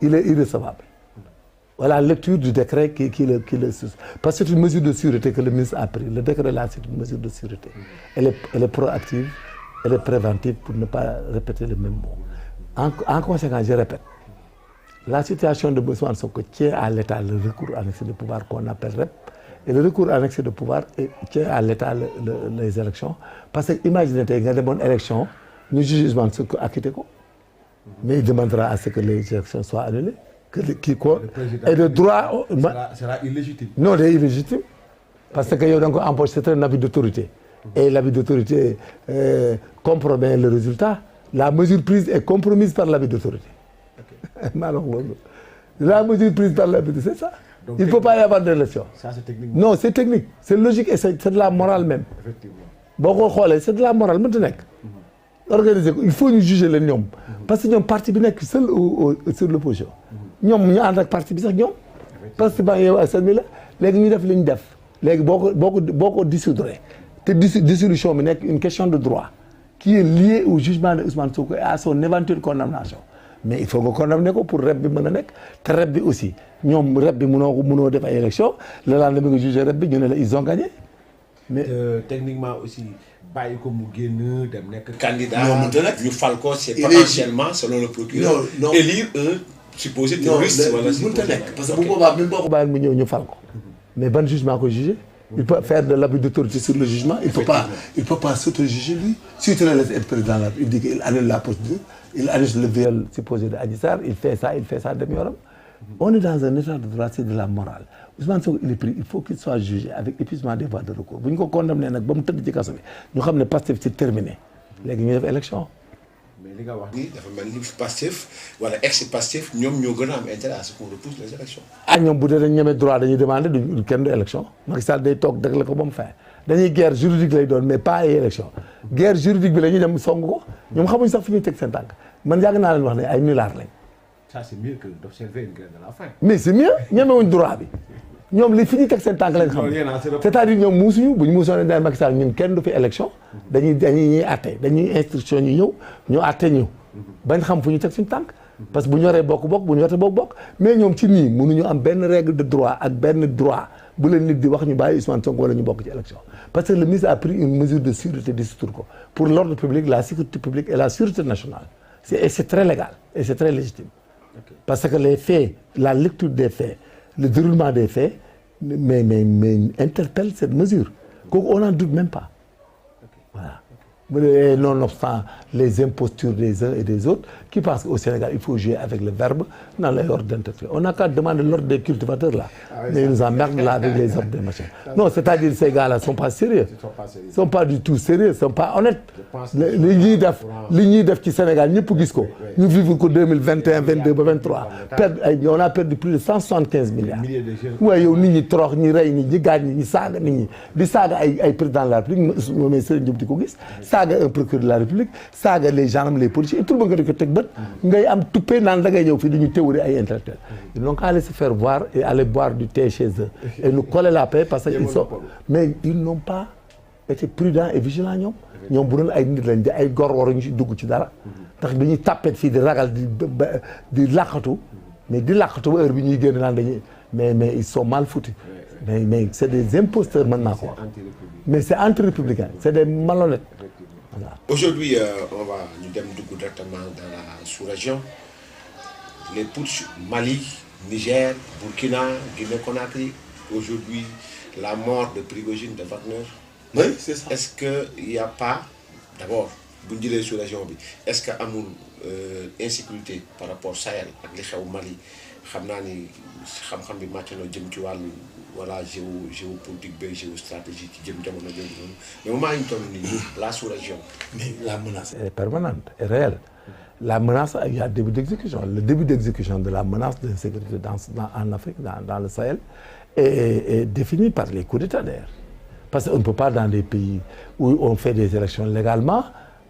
qu'il est irrecevable. Voilà la lecture du décret qui le parce que c'est une mesure de sûreté que le ministre a pris. Le décret là, c'est une mesure de sûreté. Elle est proactive, elle est préventive pour ne pas répéter le même mot. En conséquence, je répète, la situation de Ousmane Sonko tient à l'État le recours en excès de pouvoir qu'on appelle REP. Et le recours en excès de pouvoir tient à l'État les élections. Parce que imaginez qu'il y a des bonnes élections, nous jugeons ce acquitté quoi. Mais il demandera à ce que les élections soient annulées. Et le droit sera illégitime. Non, c'est illégitime. Parce que il y a donc c'est un abus d'autorité. Et l'abus d'autorité compromet le résultat. La mesure prise est compromise par l'abus d'autorité. La mesure prise par l'abus d'autorité, c'est ça. Donc, il ne peut pas y avoir d'élection. Ça, c'est technique. Non, c'est technique. C'est logique et c'est de la morale même. Effectivement. C'est de la morale. Organiser, il faut nous juger les noms. Parce que nous sommes parti bien seul sur l'opposition. Nous sommes en parti bien seul. Parce que nous sommes là. Les gens font def. Les beaucoup dissoudre. Cette dissolution est une question de droit qui est liée au jugement de Ousmane Sonko et à son éventuelle condamnation. Mais il faut qu'on condamne pour REP bi mën a nekk te REP bi aussi ñoom REP bi mënoo def ay élection le lendemain nga jugé REP bi ñu ne la ils ont gagné. Mais techniquement aussi bàyyi ko mu génn dem nekk candidat ñu fal ko c'est potentiellement selon le procureur élire un supposé terroriste wala mënta nekk parce que bu boobaa même boo ko bàyyi mu ñëw ñu fal ko mais ban jugement ko jugé. Il peut faire de l'abus d'autorité sur le jugement. Il ne peut pas s'auto-juger lui. Si tu le laisses être président, il dit qu'il annule la procédure, il annule le viol supposé de Adji Sarr, il fait ça demi-heure. On est dans un état de droit, c'est de la morale. Ousmane Sonko, il est pris, il faut qu'il soit jugé avec épuisement des voies de recours. Si on condamne, nous savons que Pastef c'est terminé. Les gens ont élection. Mais les gars, dafa mel ni Pastef wala ex-Pastef ñoom ñoo gën a am intérêt à ce qu'on repousse les élections. ñoom bu dee dañu ñeme droit dañuy demander du kenn du élection Macky Sall day toog dëgg ko ba mu fin dañuy guerre juridique lay doon mais pas ay élection guerre juridique bi la ñuy dem song ko ñoom xamuñ sax fu ñuy teg seen tànk man yàgg naa leen wax ne ay nullards lañ. Ça c'est mieux que d'observer une grève de la faim. Mais c'est mieux ñemewuñ droit bi ñoom li fi ñuy teg seen tànk lañ xam c'est-à-dire ñoom muusuñu bu ñu muusoon daal Macky Sall ñun kenn du fi élection dañuy ñuy àtte dañuy instruction ñu ñëw ñu àtte ñu bañ xam fu ñu teg suñu tànk parce que bu ñu waree bokk bu ñu waree bokk mais ñoom ci nii mënuñu am benn règle de droit ak benn droit bu leen nit di wax ñu bàyyi Ousmane Sonko wala ñu bokk ci élection parce que le ministre a pris une mesure de sûreté dissoudre ko pour l'ordre public la sécurité publique et la sûreté nationale c'est très légal et c'est très légitime parce que les faits la lecture des faits le déroulement des faits mais interpelle cette mesure kooku on n'en doute même pas voilà. Et nonobstant les impostures des uns et des autres qui pensent qu'au Sénégal il faut jouer avec le verbe dans les ordres d'interprétation. On n'a qu'à demander l'ordre des cultivateurs là. Mais ils nous emmerdent là avec les ordres des machins. Non, c'est-à-dire ces gars-là ne sont pas sérieux. Ils ne sont pas du tout sérieux, ils ne sont pas honnêtes. Li ñuy def ci Sénégal ñëpp gis ko. Ñu vivre ko 2021, 22 ba 23. On a perdu plus de 175 milliards. Ouais, yow nit ñi torox ñi rey nit ñi gaañ ñi saaga nit ñi di saaga ay président de la République mais Serigne Diop di ko gis. Saaga un procureur de la République saaga les gendarmes les policiers et tout le monde nga di ko teg bët ngay am tuppee naan da ngay ñëw fii dañuy théorie ay intellectuels ils n'ont qu'à aller se faire voir et aller boire du thé chez eux et nous coller la paix parce que ils sont mais ils n'ont pas été prudents et vigilants ñoom ñoom bu doon ay nit lañ di ay gor waruñu ci dugg ci dara ndax dañuy tàppet fii di ragal di làqatu mais di làqatu ba heure bi ñuy génn naan dañuy mais ils sont mal foutus mais c'est des imposteurs mën naa ko wax mais c'est anti-républicain c'est des malhonnêtes voilà. Aujourd'hui on va ñu dem dugg directement dans la sous-région les putsch Mali, Niger, Burkina, Guinée-Conakry. Aujourd'hui, la mort de Prigojine, de Wagner. Oui, c'est ça. Est-ce qu'il n'y a pas, d'abord, vous direz sur la région, est-ce qu'il y a une insécurité par rapport à Sahel, avec les au Mali? Xam-xam bi màcc na jëm ci wàllu voilà géopolitique ba géostratégie ci jëm jamono jooju noonu mais moment yi ñu toll nii la sous-région. Mais la menace est permanente et réelle. La menace, il y a début d'exécution. Le début d'exécution de la menace de sécurité en Afrique, dans le Sahel, est défini par les coups d'État d'ailleurs. Parce qu'on ne peut pas dans des pays où on fait des élections légalement,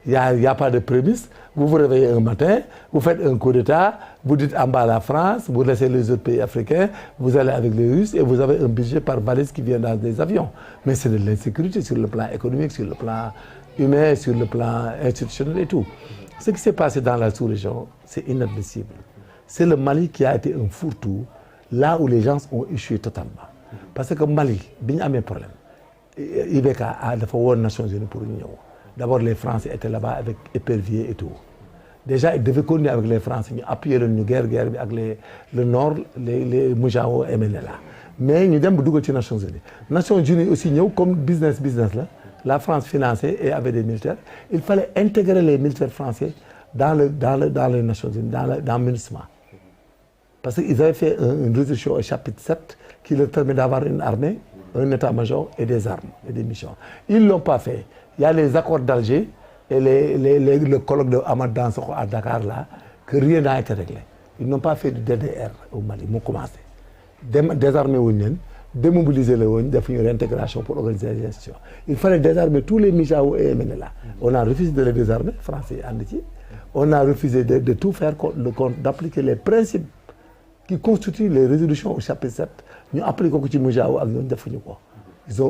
il n'y a pas de prémisse. Vous vous réveillez un matin, vous faites un coup d'État, vous dites en bas la France, vous laissez les autres pays africains, vous allez avec les Russes et vous avez un budget par valise qui vient dans des avions. Mais c'est de l'insécurité sur le plan économique, sur le plan humain, sur le plan institutionnel et tout. Ce qui s'est passé dans la sous-région, c'est inadmissible. C'est le Mali qui a été un fourre-tout, là où les gens ont échoué totalement. Parce que Mali, il y a un problème. IBK a fait les Nations Unies pour l'Union. D'abord, les Français étaient là-bas avec éperviers et tout. Déjà, ils devaient continuer avec les Français, ils appuyaient la guerre avec le Nord, les Moujao et Menela. Mais nous avons beaucoup de Nations Unies. Les Nations Unies aussi, comme business là. La France finançait et avait des militaires. Il fallait intégrer les militaires français dans les Nations Unies, dans le MINUSMA. Parce qu'ils avaient fait une résolution au chapitre 7 qui leur permet d'avoir une armée, un état-major et des armes et des missions. Ils ne l'ont pas fait. Il y a les accords d'Alger et le colloque de Ahmad Dansokho à Dakar là, que rien n'a été réglé. Ils n'ont pas fait de DDR au Mali. Ils ont commencé. Désarmer Ounien, démobiliser les ONU, de faire une réintégration pour organiser les institutions. Il fallait désarmer tous les Mijao et Menela. On a refusé de les désarmer, Français et Anditi. On a refusé de tout faire, d'appliquer les principes qui constituent les résolutions au chapitre 7. Nous appliquons que Mijao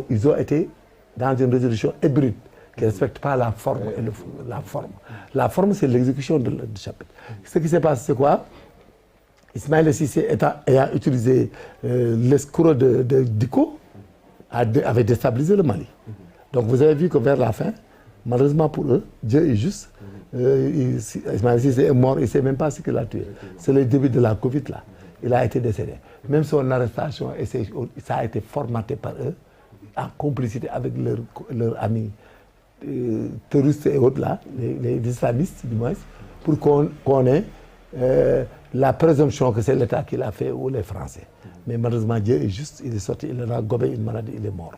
ils ont été dans une résolution hybride qui ne respecte pas la forme et la forme. La forme, c'est l'exécution du chapitre. Ce qui s'est passé, c'est quoi? Ismaël Cissé ayant utilisé l'escroc de Diko avait déstabilisé le Mali. Donc vous avez vu que vers la fin, malheureusement pour eux, Dieu est juste. Ismaël Cissé est mort, il ne sait même pas ce qu'il a tué. C'est le début de la Covid là. Il a été décédé. Même son arrestation, ça a été formaté par eux, en complicité avec leurs amis terroristes et autres là, les islamistes du moins, pour qu'on ait la présomption que c'est l'État qui l'a fait ou les Français. Mais malheureusement, Dieu est juste, il est sorti, il a gobé une maladie, il est mort.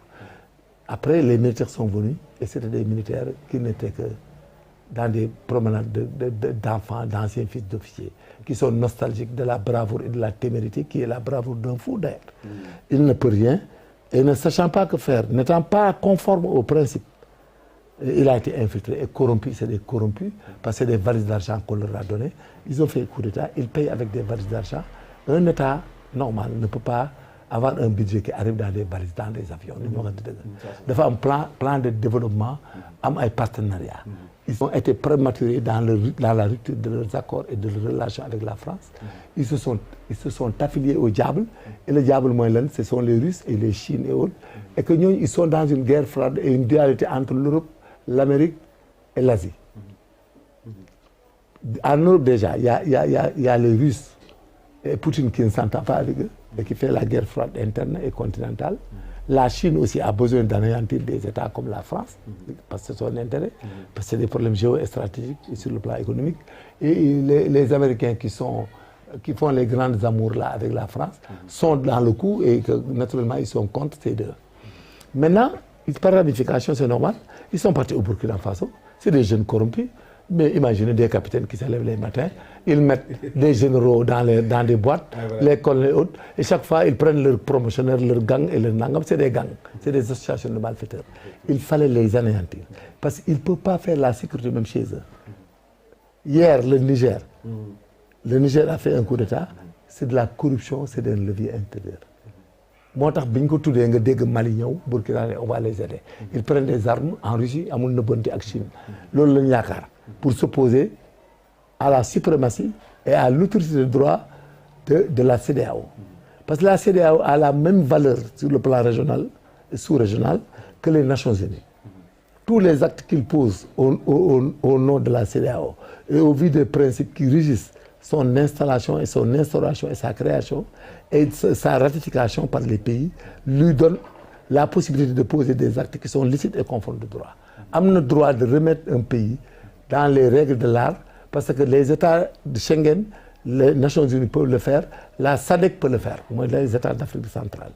Après, les militaires sont venus et c'était des militaires qui n'étaient que dans des promenades d'enfants, d'anciens fils d'officiers, qui sont nostalgiques de la bravoure et de la témérité, qui est la bravoure d'un fou d'ailleurs. Il ne peut rien et ne sachant pas que faire, n'étant pas conforme aux principes, il a été infiltré et corrompu, c'est des corrompus, parce que c'est des valises d'argent qu'on leur a donné. Ils ont fait un coup d'État, ils payent avec des valises d'argent. Un État normal ne peut pas avoir un budget qui arrive dans des valises, dans des avions. Il faut un plan de développement, un partenariat. Ils ont été prématurés dans la rupture de leurs accords et de leurs relations avec la France. Ils se sont affiliés au diable. Et le diable, ce sont les Russes et les Chines et autres. Et que nous, ils sont dans une guerre froide et une dualité entre l'Europe, l'Amérique et l'Asie. En Europe déjà, il y a les Russes et Poutine qui ne s'entend pas avec eux et qui fait la guerre froide interne et continentale. La Chine aussi a besoin d'anéantir des États comme la France, parce que c'est son intérêt, parce que c'est des problèmes géostratégiques et sur le plan économique. Et les Américains qui font les grandes amours là avec la France sont dans le coup et que naturellement ils sont contre ces deux. Maintenant, par ramification, c'est normal, ils sont partis au Burkina Faso, c'est des jeunes corrompus. Mais imaginez des capitaines qui se lèvent les matins, ils mettent des généraux dans des boîtes, les colonels et autres, et chaque fois ils prennent leurs promotionnaires, leurs gangs et leurs nangam, c'est des gangs, c'est des associations de malfaiteurs. Il fallait les anéantir, parce qu'ils ne peuvent pas faire la sécurité même chez eux. Hier, le Niger a fait un coup d'État, c'est de la corruption, c'est d'un levier intérieur. moo tax bi ñu ko tuddee nga dégg Mali ñëw Burkina on va les aider ils prennent des armes en Russie amul nëbbante ak Chine loolu lañu yaakaar pour s'opposer à la suprématie et à l'autorité de droit de la CEDEAO parce que la CEDEAO a la même valeur sur le plan régional et sous-régional que les Nations Unies tous les actes qu'ils posent au nom de la CEDEAO et au vu des principes qui régissent son installation et son instauration et sa création et sa ratification par les pays lui donne la possibilité de poser des actes qui sont licites et conformes de droit. Am na droit de remettre un pays dans les règles de l'art parce que les États de Schengen, les Nations Unies peuvent le faire, la SADC peut le faire, mooy les États d'Afrique centrale.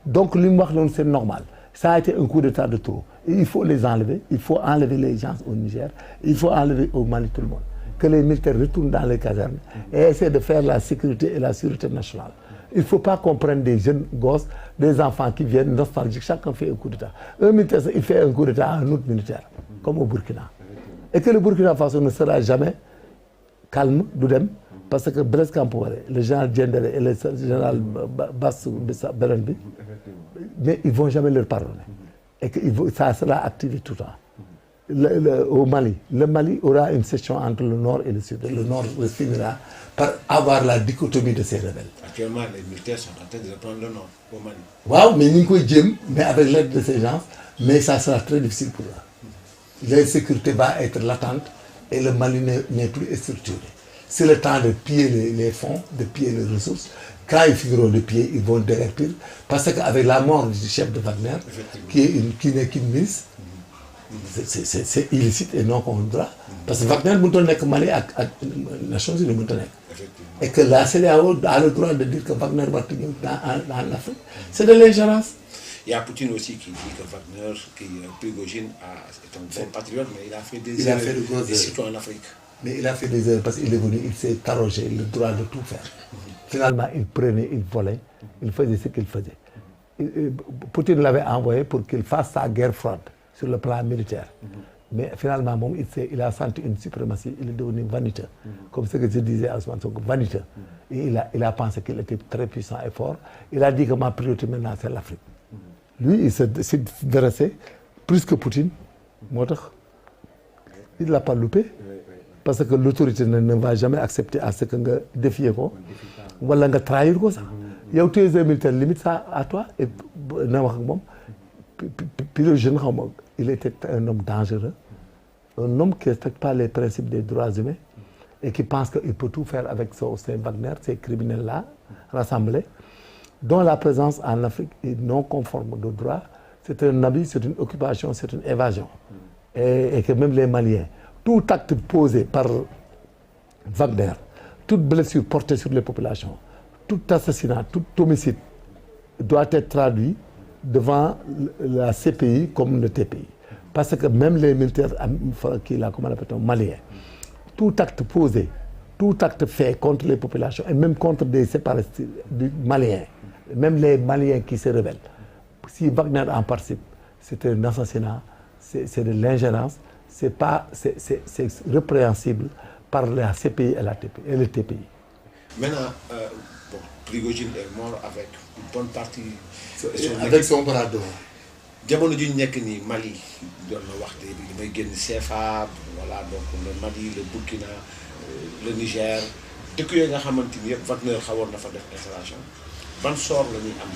Donc li mu wax noonu c'est normal. Ça a été un coup d'État de trop. Et il faut les enlever, il faut enlever les gens au Niger, il faut enlever au Mali tout le monde. Que les militaires retournent dans les casernes et essaient de faire la sécurité et la sûreté nationale. Il ne faut pas qu'on prenne des jeunes gosses, des enfants qui viennent nostalgiques. Chacun fait un coup d'État. Un militaire, il fait un coup d'État à un autre militaire, comme au Burkina. Et que le Burkina Faso ne sera jamais calme, d'Oudem, parce que Blaise Compaoré, le général Diendéré et le général Bassou Berenbi, mais ils ne vont jamais leur pardonner. Et que ça sera activé tout le temps. Au Mali, le Mali aura une session entre le nord et le sud. Le nord finira par avoir la dichotomie de ces rebelles. Actuellement, les militaires sont en train de reprendre le nord au Mali. Wow, mais nous mais avec l'aide de ces gens, mais ça sera très difficile pour eux. L'insécurité va être latente et le Mali n'est plus structuré. C'est le temps de piller les fonds, de piller les ressources. Quand ils finiront de piller, ils vont déguerpir. Parce qu'avec la mort du chef de Wagner, qui n'est qu'une milice, c'est illicite et non contre droit. Parce que Wagner n'est que Mali à Nations Unies. Et que la CEDEAO a le droit de dire que Wagner va tenir en Afrique. C'est de l'ingérence. Il y a Poutine aussi qui dit que Wagner, que Prigojine est un bon patriote, mais il a fait des erreurs et surtout en Afrique. Mais il a fait des erreurs parce qu'il est venu, il s'est arrogé le droit de tout faire. Finalement, il prenait, il volait, il faisait ce qu'il faisait. Poutine l'avait envoyé pour qu'il fasse sa guerre froide sur le plan militaire. Mais finalement, il a senti une suprématie, il est devenu vaniteux. Comme ce que je disais à Ousmane Sonko, vaniteux. Et il a pensé qu'il était très puissant et fort. Il a dit que ma priorité maintenant, c'est l'Afrique. Lui, il s'est dressé plus que Poutine. Il ne l'a pas loupé. Parce que l'autorité ne va jamais accepter à ce que tu défies quoi. Ou que tu trahis quoi ça. Il y a des militaires limite ça à toi. Et puis le jeune homme, il était un homme dangereux. Un homme qui ne respecte pas les principes des droits humains et qui pense qu'il peut tout faire avec ces Wagner, ces criminels-là, rassemblés, dont la présence en Afrique est non conforme au droit. C'est un abus, c'est une occupation, c'est une évasion. Et que même les Maliens, tout acte posé par Wagner, toute blessure portée sur les populations, tout assassinat, tout homicide doit être traduit devant la CPI comme le TPI. Parce que même les militaires maliens, tout acte posé, tout acte fait contre les populations et même contre des séparatistes maliens, même les Maliens qui se rebellent, si Wagner en participe, c'est un assassinat, c'est de l'ingérence, c'est répréhensible par la CPI et le TPI. Maintenant, Prigojine est mort avec une bonne partie avec son bras d'or. jamono ju ñu nekk nii Mali doon na wax te li may génn CFA voilà donc le Mali le Burkina le Niger dëkk yooyu nga xamante ni yëpp Wagner xawoon na fa def installation ban sort la ñuy am.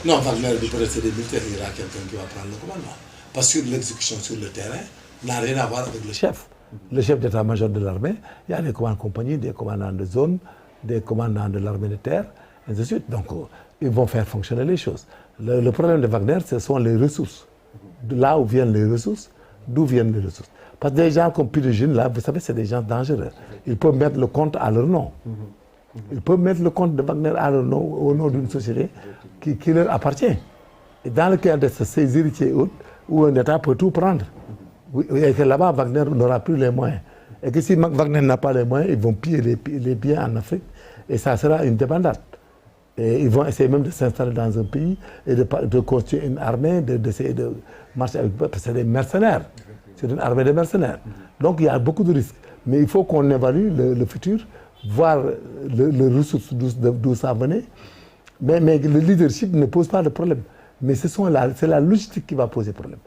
Non, Wagner du peut-être des militaires, il y aura quelqu'un qui va prendre le commandement. Parce que l'exécution sur le terrain n'a rien à voir avec le chef. Le chef d'état-major de l'armée, il y a des commandants de compagnie, des commandants de zone, des commandants de l'armée de terre, et ainsi de suite. Donc, ils vont faire fonctionner les choses. Le problème de Wagner, ce sont les ressources. De là où viennent les ressources, d'où viennent les ressources. Parce que des gens comme Prigojine, là, vous savez, c'est des gens dangereux. Ils peuvent mettre le compte à leur nom. Ils peuvent mettre le compte de Wagner à leur nom, au nom d'une société qui leur appartient. Et dans le cas de ces héritiers où un État peut tout prendre. Et que là-bas, Wagner n'aura plus les moyens. Et que si Wagner n'a pas les moyens, ils vont piller les biens en Afrique. Et ça sera une débandade. Et ils vont essayer même de s'installer dans un pays et de construire une armée, d'essayer de marcher avec eux, parce que c'est des mercenaires. C'est une armée de mercenaires. Donc il y a beaucoup de risques. Mais il faut qu'on évalue le futur, voir les ressources d'où ça venait, Mais le leadership ne pose pas de problème. Mais c'est la logistique qui va poser problème.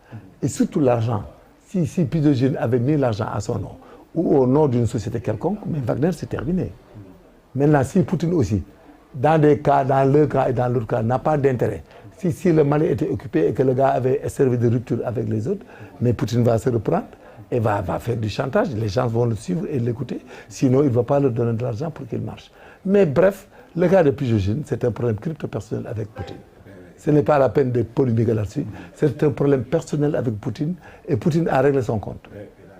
Et surtout l'argent. Si Prigogine avait mis l'argent à son nom, ou au nom d'une société quelconque, mais Wagner, c'est terminé. Maintenant, si Poutine aussi, dans le cas et dans l'autre cas, n'a pas d'intérêt, si le Mali était occupé et que le gars avait servi de rupture avec les autres, mais Poutine va se reprendre et va faire du chantage. Les gens vont le suivre et l'écouter. Sinon, il ne va pas leur donner de l'argent pour qu'il marche. Mais bref, le cas de Prigogine, c'est un problème crypto-personnel avec Poutine. Ce n'est pas la peine de polémiquer là-dessus. C'est un problème personnel avec Poutine et Poutine a réglé son compte.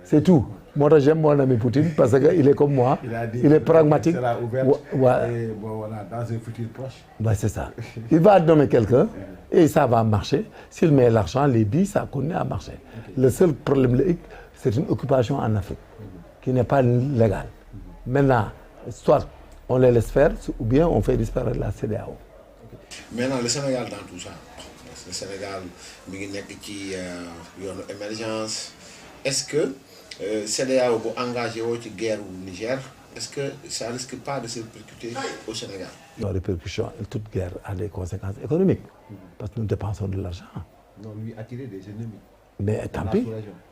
C'est tout. Moi, j'aime mon ami Poutine parce qu'il est comme moi. Il est pragmatique. Voilà, dans un futur proche. Ouais, c'est ça. Il va nommer quelqu'un et ça va marcher. S'il met l'argent, les billes, ça continue à marcher. Le seul problème, c'est une occupation en Afrique qui n'est pas légale. Maintenant, soit on les laisse faire ou bien on fait disparaître la CEDEAO. Maintenant, le Sénégal dans tout ça, parce que le Sénégal, il y a une émergence. Est-ce que CEDEAO pour engager une guerre au Niger, est-ce que ça ne risque pas de se répercuter au Sénégal? La répercussion, toute guerre a des conséquences économiques, parce que nous dépensons de l'argent. Non, lui attirer des ennemis. Mais tant pis,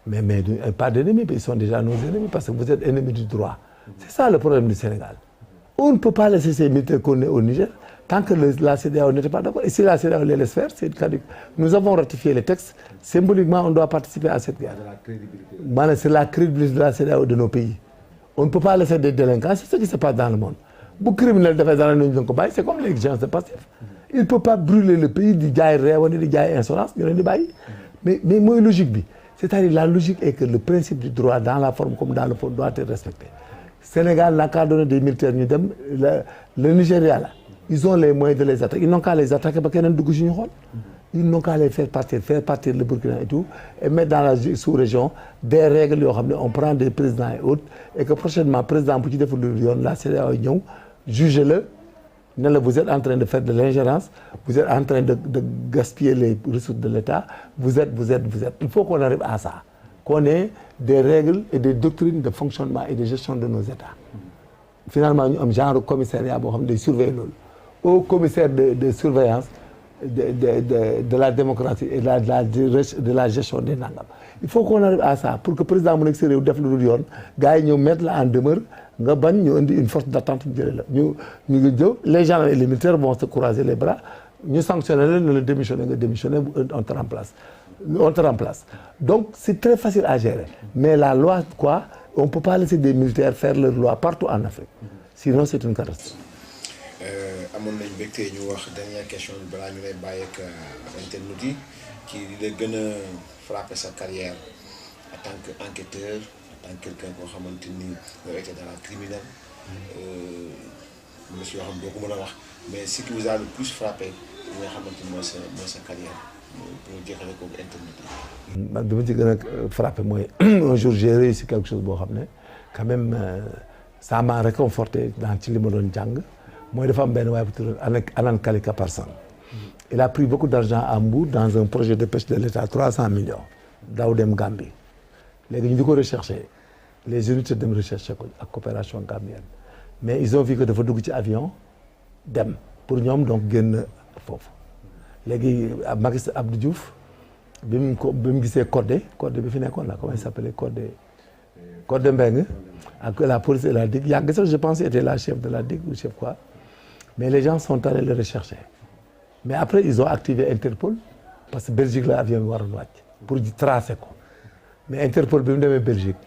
mais pas d'ennemis, ils sont déjà nos ennemis, parce que vous êtes ennemis du droit. C'est ça le problème du Sénégal. On ne peut pas laisser ces militaires qu'on est au Niger, tant que la CEDEAO n'était pas d'accord. Et si la CEDEAO les laisse faire, c'est caduc. Nous avons ratifié les textes. Symboliquement, on doit participer à cette guerre. C'est la crédibilité de la CEDEAO de nos pays. On ne peut pas laisser des délinquants. C'est ce qui se passe dans le monde. Les criminels c'est comme l'exigence de passif. Il ne peut pas brûler le pays, de dire insolence, mais moi, logique. C'est-à-dire la logique est que le principe du droit, dans la forme comme dans le fond, doit être respecté. Sénégal n'a qu'à donner des militaires. Le Nigeria, là, ils ont les moyens de les attaquer. Ils n'ont qu'à les attaquer parce qu'ils ils n'ont qu'à les faire partir le Burkina et tout, et mettre dans la sous-région des règles. On prend des présidents et autres, et que prochainement, le président Poutine de la CEDEAO, jugez-le. Vous êtes en train de faire de l'ingérence, vous êtes en train de gaspiller les ressources de l'État, vous êtes. Il faut qu'on arrive à ça, qu'on ait des règles et des doctrines de fonctionnement et de gestion de nos États. Finalement, nous avons un genre de commissariat de surveillance, au commissaire de surveillance de la démocratie et de la gestion des nangam. Il faut qu'on arrive à ça pour que le président Mounique Séré def lu dul yoon gars yi ñëw mettre la en demeure nga bañ ñu indi une force d'attente les gens et les militaires vont se croiser les bras ñu sanctionner leen ne la démissionner on te remplace. Donc c'est très facile à gérer. Mais la loi on ne peut pas laisser des militaires faire leur loi partout en Afrique. Sinon c'est une catastrophe. amoon nañ mbégte ñu wax dernière question bi balaa ñu lay bàyyi ak internautes yi qui la gën a frappé sa carrière en tant qu'enquêteur, en tant que quelqu'un koo xamante ni nga été dans la criminelle monsieur yoo xam doo ko mën a wax mais ce qui vous a le plus frappé li nga xamante ni mooy sa carrière pour jeexale ko internet yi. man bi ma ci gën a frappé mooy un jour j'ai réussi quelque chose boo xam ne quand même ça m'a réconforté dans ci li ma doon jàng. Moi, dafa am benn waay bu tudd Alan Kalika Parson. Il a pris beaucoup d'argent à Mbour dans un projet de pêche de l'État, 300 millions. daw dem Gambie. Léegi ñu di ko rechercher les unités dem rechercher ko ak coopération gambienne mais ils ont vu que dafa dugg ci avion dem pour ñoom donc génn foofu. Léegi Macky Abdou Diouf bi mu gisee Codé bi fi nekkoon là comment il s'appelait Codé Mbengue ak la police et la DIC yàgg sax je pense était la chef de la DIC ou chef quoi mais les gens sont allés le rechercher mais après ils ont activé Interpol parce que Belgique la avion bi waroon wàcc pour tracer ko mais Interpol bi mu demee Belgique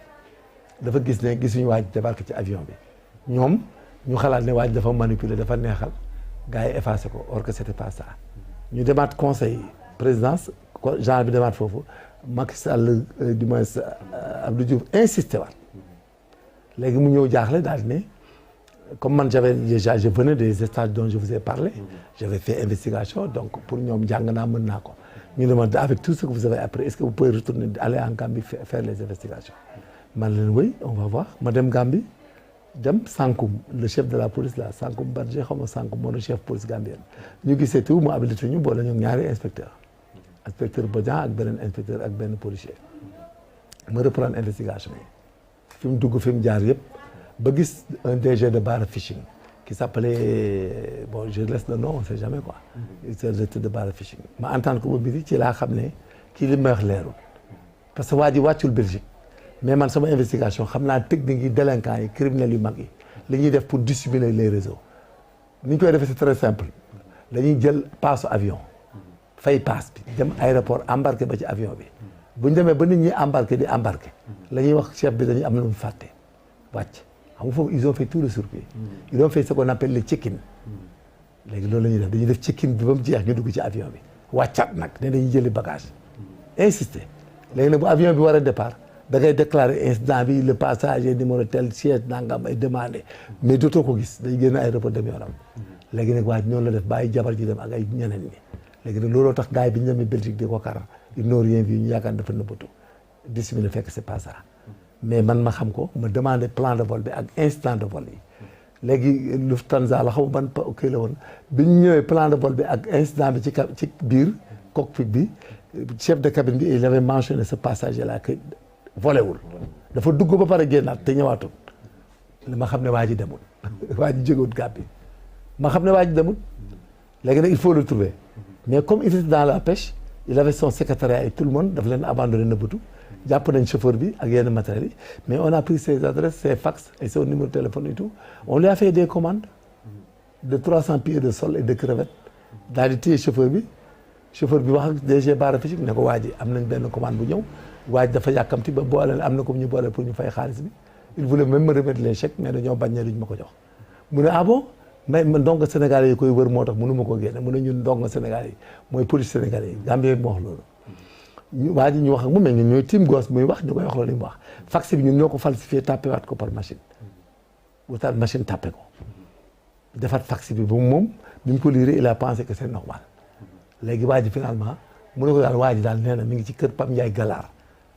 dafa gis ne gisuñu waaj débarqué ci avion bi ñoom ñu xalaat ne waaj dafa manipuler dafa neexal gars yi effacé ko or que c'était pas ça ñu demaat conseil présidence genre bi demaat foofu Macky Sall du moins Abdou Diouf insisté waat léegi mu ñëw jaaxle daal ne comme man je venais des stages dont je vous ai parlé j'avais fait investigation donc pour ñoom jàng naa mën naa ko ñu demande avec tout ce que vous avez appris est-ce que vous pouvez retourner aller en Gambie faire les investigations man leen oui on va voir ma dem Gambie dem Sankoum le chef de la police là Sankoum Badji xaw ma Sankoum moo chef police gambienne ñu gisee tout mu habilité ñu boole ñu ñaari inspecteur Bodian ak beneen inspecteur ak benn policier ma reprendre investigation yi fi mu dugg fi mu jaar yëpp ba gis un DG de Bara Fishing qui s'appelait bon je laisse le nom on sait jamais quoi. c'est le directeur de Bara Fishing. ma entendre ko ba mbiri ci laa xam ne kii li may wax leerul parce que waa ji wàccul Belgique mais man sama investigation xam naa technique yi délinquants yi criminels yu mag yi li ñuy def pour dissimuler les réseaux ni ñu koy defee c'est très simple dañuy jël paasu avion fay paas bi dem aéroport embarqué ba ci avion bi bu ñu demee ba nit ñi embarqué di embarqué la ñuy wax chef bi dañuy am na mu fàtte wàcc xam nga foofu ils ont fait tout le circuit ils ont fait ce qu'on appelle le check-in léegi loolu la ñuy def dañuy def check-in bi ba mu jeex ñu dugg ci avion bi wàccaat nag ne dañuy jëli bagage insister léegi nag bu avion bi war a départ da ngay déclarer incident bi le passager numéro tel siège nangam ay demandé mais dootoo ko gis day génn aéroport dem yoonam léegi nag waa noonu la def bàyyi jabar ji dem ak ay ñeneen ñi léegi nag looloo tax gars yi bi ñu demee Belgique di ko kar ils n'ont rien vu ñu yaakaar dafa nëbbatu dissimulé fekk c'est pas ça mais man ma xam ko ma demandé plan de vol bi ak incident de vol yi léegi Lufthansa la xaw ma ban kii la woon bi ñu ñëwee plan de vol bi ak incident bi ci biir cockpit bi chef de cabine bi il avait mentionné ce passager là que volé wul dafa dugg ba pare génnaat te ñëwaatul ma xam ne waa ji demul waa ji jógewut gàpp bi ma xam ne waa ji demul léegi nag il faut le trouver mais comme il était dans la pêche il avait son secrétariat et tout le monde daf leen abandonné nëbbatu jàpp nañ chauffeur bi ak yenn matériels yi mais on a pris ses adresses ses fax et son numéro de téléphone et tout on lui a fait des commandes de 300 pieds de sol et de crevettes daal di téye chauffeur bi wax ak DG Bara Fishing ne ko waa ji am nañ benn commande bu ñëw waa ji dafa yàkkamti ba boole am na ko ñu boole pour ñu fay xaalis bi il voulait même me remettre les chèques mais dañoo bañ ne duñ ma ko jox mu ne ah bon mais ndongo Sénégalais yi koy wër moo tax mënu ma ko génne mu ne ñun ndongo Sénégalais yi mooy police sénégalais yi Gambie moo wax loolu waa ji ñu wax ak mu mel ñun ñooy team gos muy wax ñu koy wax loolu li mu wax fax bi ñun ñoo ko falsifié tapé waat ko par machine wutaat machine tapé ko defaat fax bi ba moom bi ñu ko liiree il a pensé que c'est normal léegi waa ji finalement mu ne ko daal waa ji daal nee na mi ngi ci kër Pape Ndiaye Galaar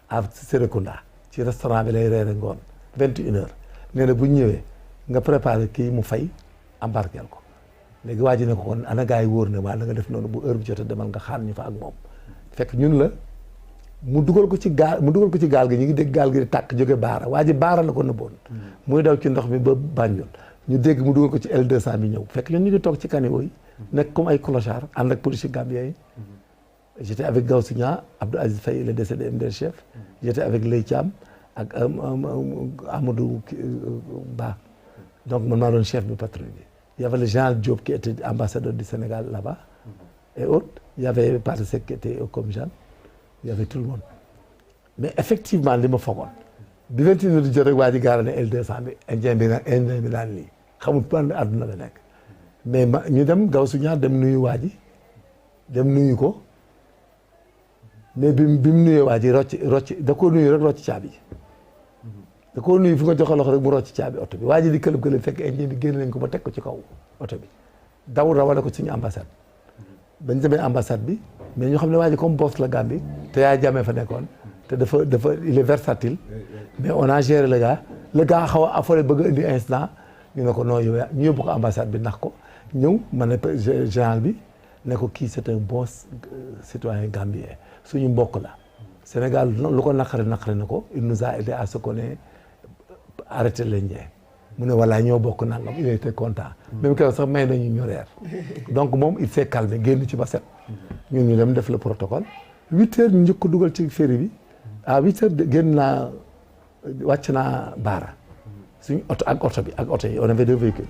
à Serekunda ci restaurant bi lay reere ngoon 21h nee na bu ñu ñëwee nga préparé kii mu fay embarqueel ko léegi waa ji ne ko kon ana gars yi wóor ne waa da nga def noonu bu heure bi jotee demal nga xaar ñu fa ak moom fekk ñun la mu dugal ko ci gaal gi ñu ngi dégg gaal gi di tàkk jóge Baara waa ji Baara la ko nëbboon muy daw ci ndox mi ba Banjul ñu dégg mu dugal ko ci L200 bi ñëw fekk ñun ñu ngi toog ci caniveau yi nekk comme ay clochard ànd ak policier gambien yi j'étais avec Gawsu Nia Abdou Aziz Faye le décédé MD chef j'étais avec Lay Thiam ak Amadou Ba donc man maa doon chef de patrouille bi il y avait le Jean Diop qui était ambassadeur du Sénégal là-bas et autres il y avait Pathé Seck qui était comme Jean il y avait tout le monde mais effectivement li ma foogoon bi 21h di jot rek waa ji gaara ne L200 bi indien bi naan lii xamul ban àdduna la nekk mais ñu dem Gawsu Nia dem nuyu waa ji dem nuyu ko mais bi mu nuyee waa ji rocc da koo nuyu rek rocc caabi ji da koo nuyu fi nga joxe loxo rek mu rocc caabi oto bi waa ji di këlëb fekk indien bi génn nañ ko ba teg ko ci kaw oto bi daw rawale ko suñu ambassade bañ demee ambassade bi mais ñu xam ne waa ji comme boss la Gambie te yaa jamee fa nekkoon te dafa il est versatile mais on a géré le gars xaw a affolé bëgg a indi incident ñu ne ko non yow ñu yóbbu ko ambassade bi nax ko ñëw ma ne général bi ne ko kii c'est un bon citoyen gambien suñu mbokk la Sénégal lu ko naqari na ko il nous a aidé à ce qu'on ait arrêté l'Indien mu ne voilà ñoo bokk nangam il était content même que sax may nañu ñu reer donc moom il s'est calmé génn ci ba set ñun ñu dem def le protocole 8h ñu njëkk ko dugal ci ferry bi à 8h génn naa wàcc naa Baara suñu oto ak oto yi on avait 2 véhicules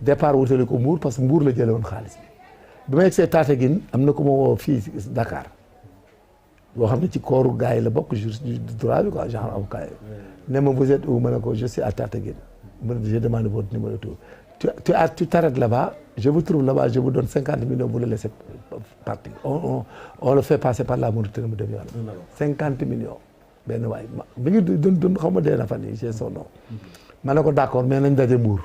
départ wutali ko Mbour parce que Mbour la jële woon xaalis bi ma yegsee Tataguine am na ko ma woo fii Dakar boo xam ne ci kooru gars yi la bokk jur droit bi quoi genre avocat yi ne ma vous êtes où ma ne ko je suis à Tataguine j'ai demandé votre numéro de tout tu t'arrêtes là-bas je vous trouve là-bas je vous donne 50 millions vous le laissez partir on le fait passer par la Mauritanie mu dem yoon 50 millions benn waay mi ngi doon xaw ma dee na fan yi j'ai son nom ma ne ko d'accord mais nañ daje Mbour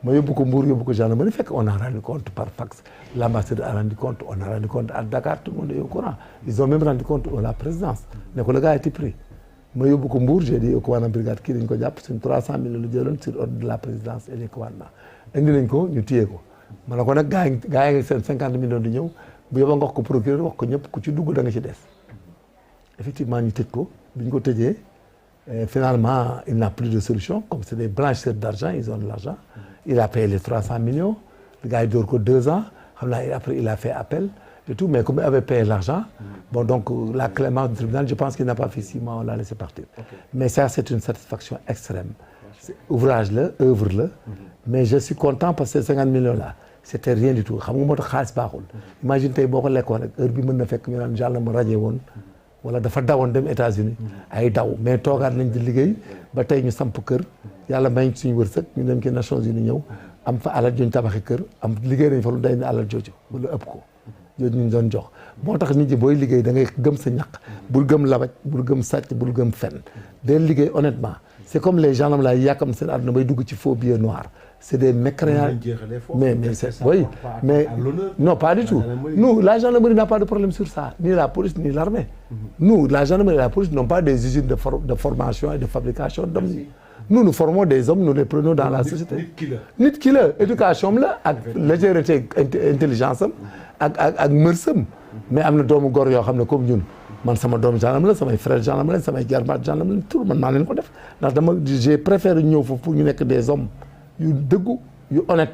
ma yóbbu ko Mbour yóbbu ko gendarmerie fekk on a rendu compte par fax l'ambassadeur a rendu compte on a rendu compte à Dakar tout le monde est au courant ils ont même rendu compte à la présidence ne ko le gars a été pris ma yóbbu ko Mbour j'ai dit au commandant brigade kii dañ ko jàpp suñ 300 000 lu jëloon sur ordre de la présidence et des commandements indi nañ ko ñu téye ko ma ne ko nag gaa yi ngi seen 50 millions di ñëw bu yóbba nga wax ko procureur wax ko ñëpp ku ci dugg da nga ci des effectivement ñu tëj ko bi ñu ko tëjee Et finalement, il n'a plus de solution. Comme c'est des blanchisseurs d'argent, ils ont de l'argent. Il a payé les 300 millions. Le gars, il dure que 2 ans. Après, il a fait appel et tout. Mais comme il avait payé l'argent, bon, donc la clémence du tribunal, je pense qu'il n'a pas fait 6 mois, on l'a laissé partir. Mais ça, c'est une satisfaction extrême. Ouvrage-le, œuvre-le. Mais je suis content parce que ces 50 millions-là, c'était rien du tout. Imagine tey boo ko lekkoon rek heure bi mën na fekk ñu naan gendarme radié woon wala dafa dawoon dem États-Unis ay daw mais toogaat nañ di liggéey ba tey ñu samp kër yàlla may suñu wërsëg ñu dem ci Nations Unies ñëw am fa alal juñ tabaxi kër am liggéey nañ fa lu day ne alal jooju wala ëpp ko jooju ñu doon jox moo tax nit ñi booy liggéey da ngay gëm sa ñaq bul gëm labaj bul gëm sàcc bul gëm fen day liggéey honnêtement c'est comme les gendarmes là yàkkam seen àdduna bay dugg ci faux billets noirs c'est des mécréants mais c'est oui mais non pas du tout nous la gendarmerie n'a pas de problème sur ça ni la police ni l'armée nous la gendarmerie et la police n'ont pas des usines de formation et de fabrication d'hommes nous formons des hommes nous les prenons dans la société nit ki la éducation am la ak légèreté intelligence am ak mërsam mais am na doomu góor yoo xam ne comme ñun man sama doom gendarme la samay frère gendarme la samay jarbaat gendarme la tout man maa leen ko def ndax j'ai préféré ñëw foofu pour ñu nekk des hommes yu dëggu yu honnête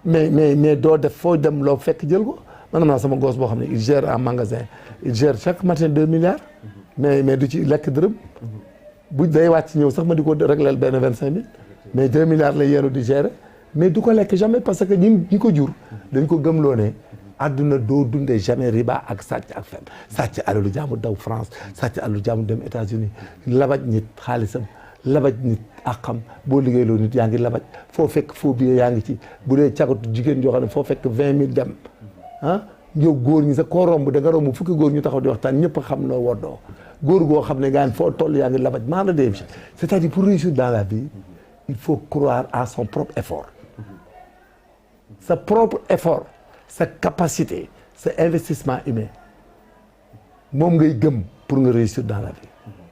mais doo def foo dem loo fekk jël ko man am naa sama gosse boo xam ne il gère un magasin il gère chaque matin 2 milliards mais du ci lekk dërëm bu day wàcc ñëw sax ma di ko régleel benn 25 000 mais 2 milliards la yeenu di gérer mais du ko lekk jamais parce que ñi ko jur dañ ko gëmloo ne àdduna doo dundee jamais riba ak sàcc ak fen sàcc alalu jaamu daw France sàcc alalu jaamu dem États-Unis labaj nit xaalisam labaj nit ak xam boo liggéeyloo nit yaa ngi labaj foo fekk faux billet yaa ngi ci bu dee cagatu jigéen joo xam ne foo fekk 20 000 dem ah yow góor ñi sax koo romb da nga romb fukki góor ñu taxaw di waxtaan ñëpp xam noo woddoo góor goo xam ne gaan foo toll yaa ngi labaj maana dem si c'est-à-dire pour réussir dans la vie il faut croire à son propre effort sa propre effort sa capacité sa investissement humain moom ngay gëm pour nga réussir dans la vie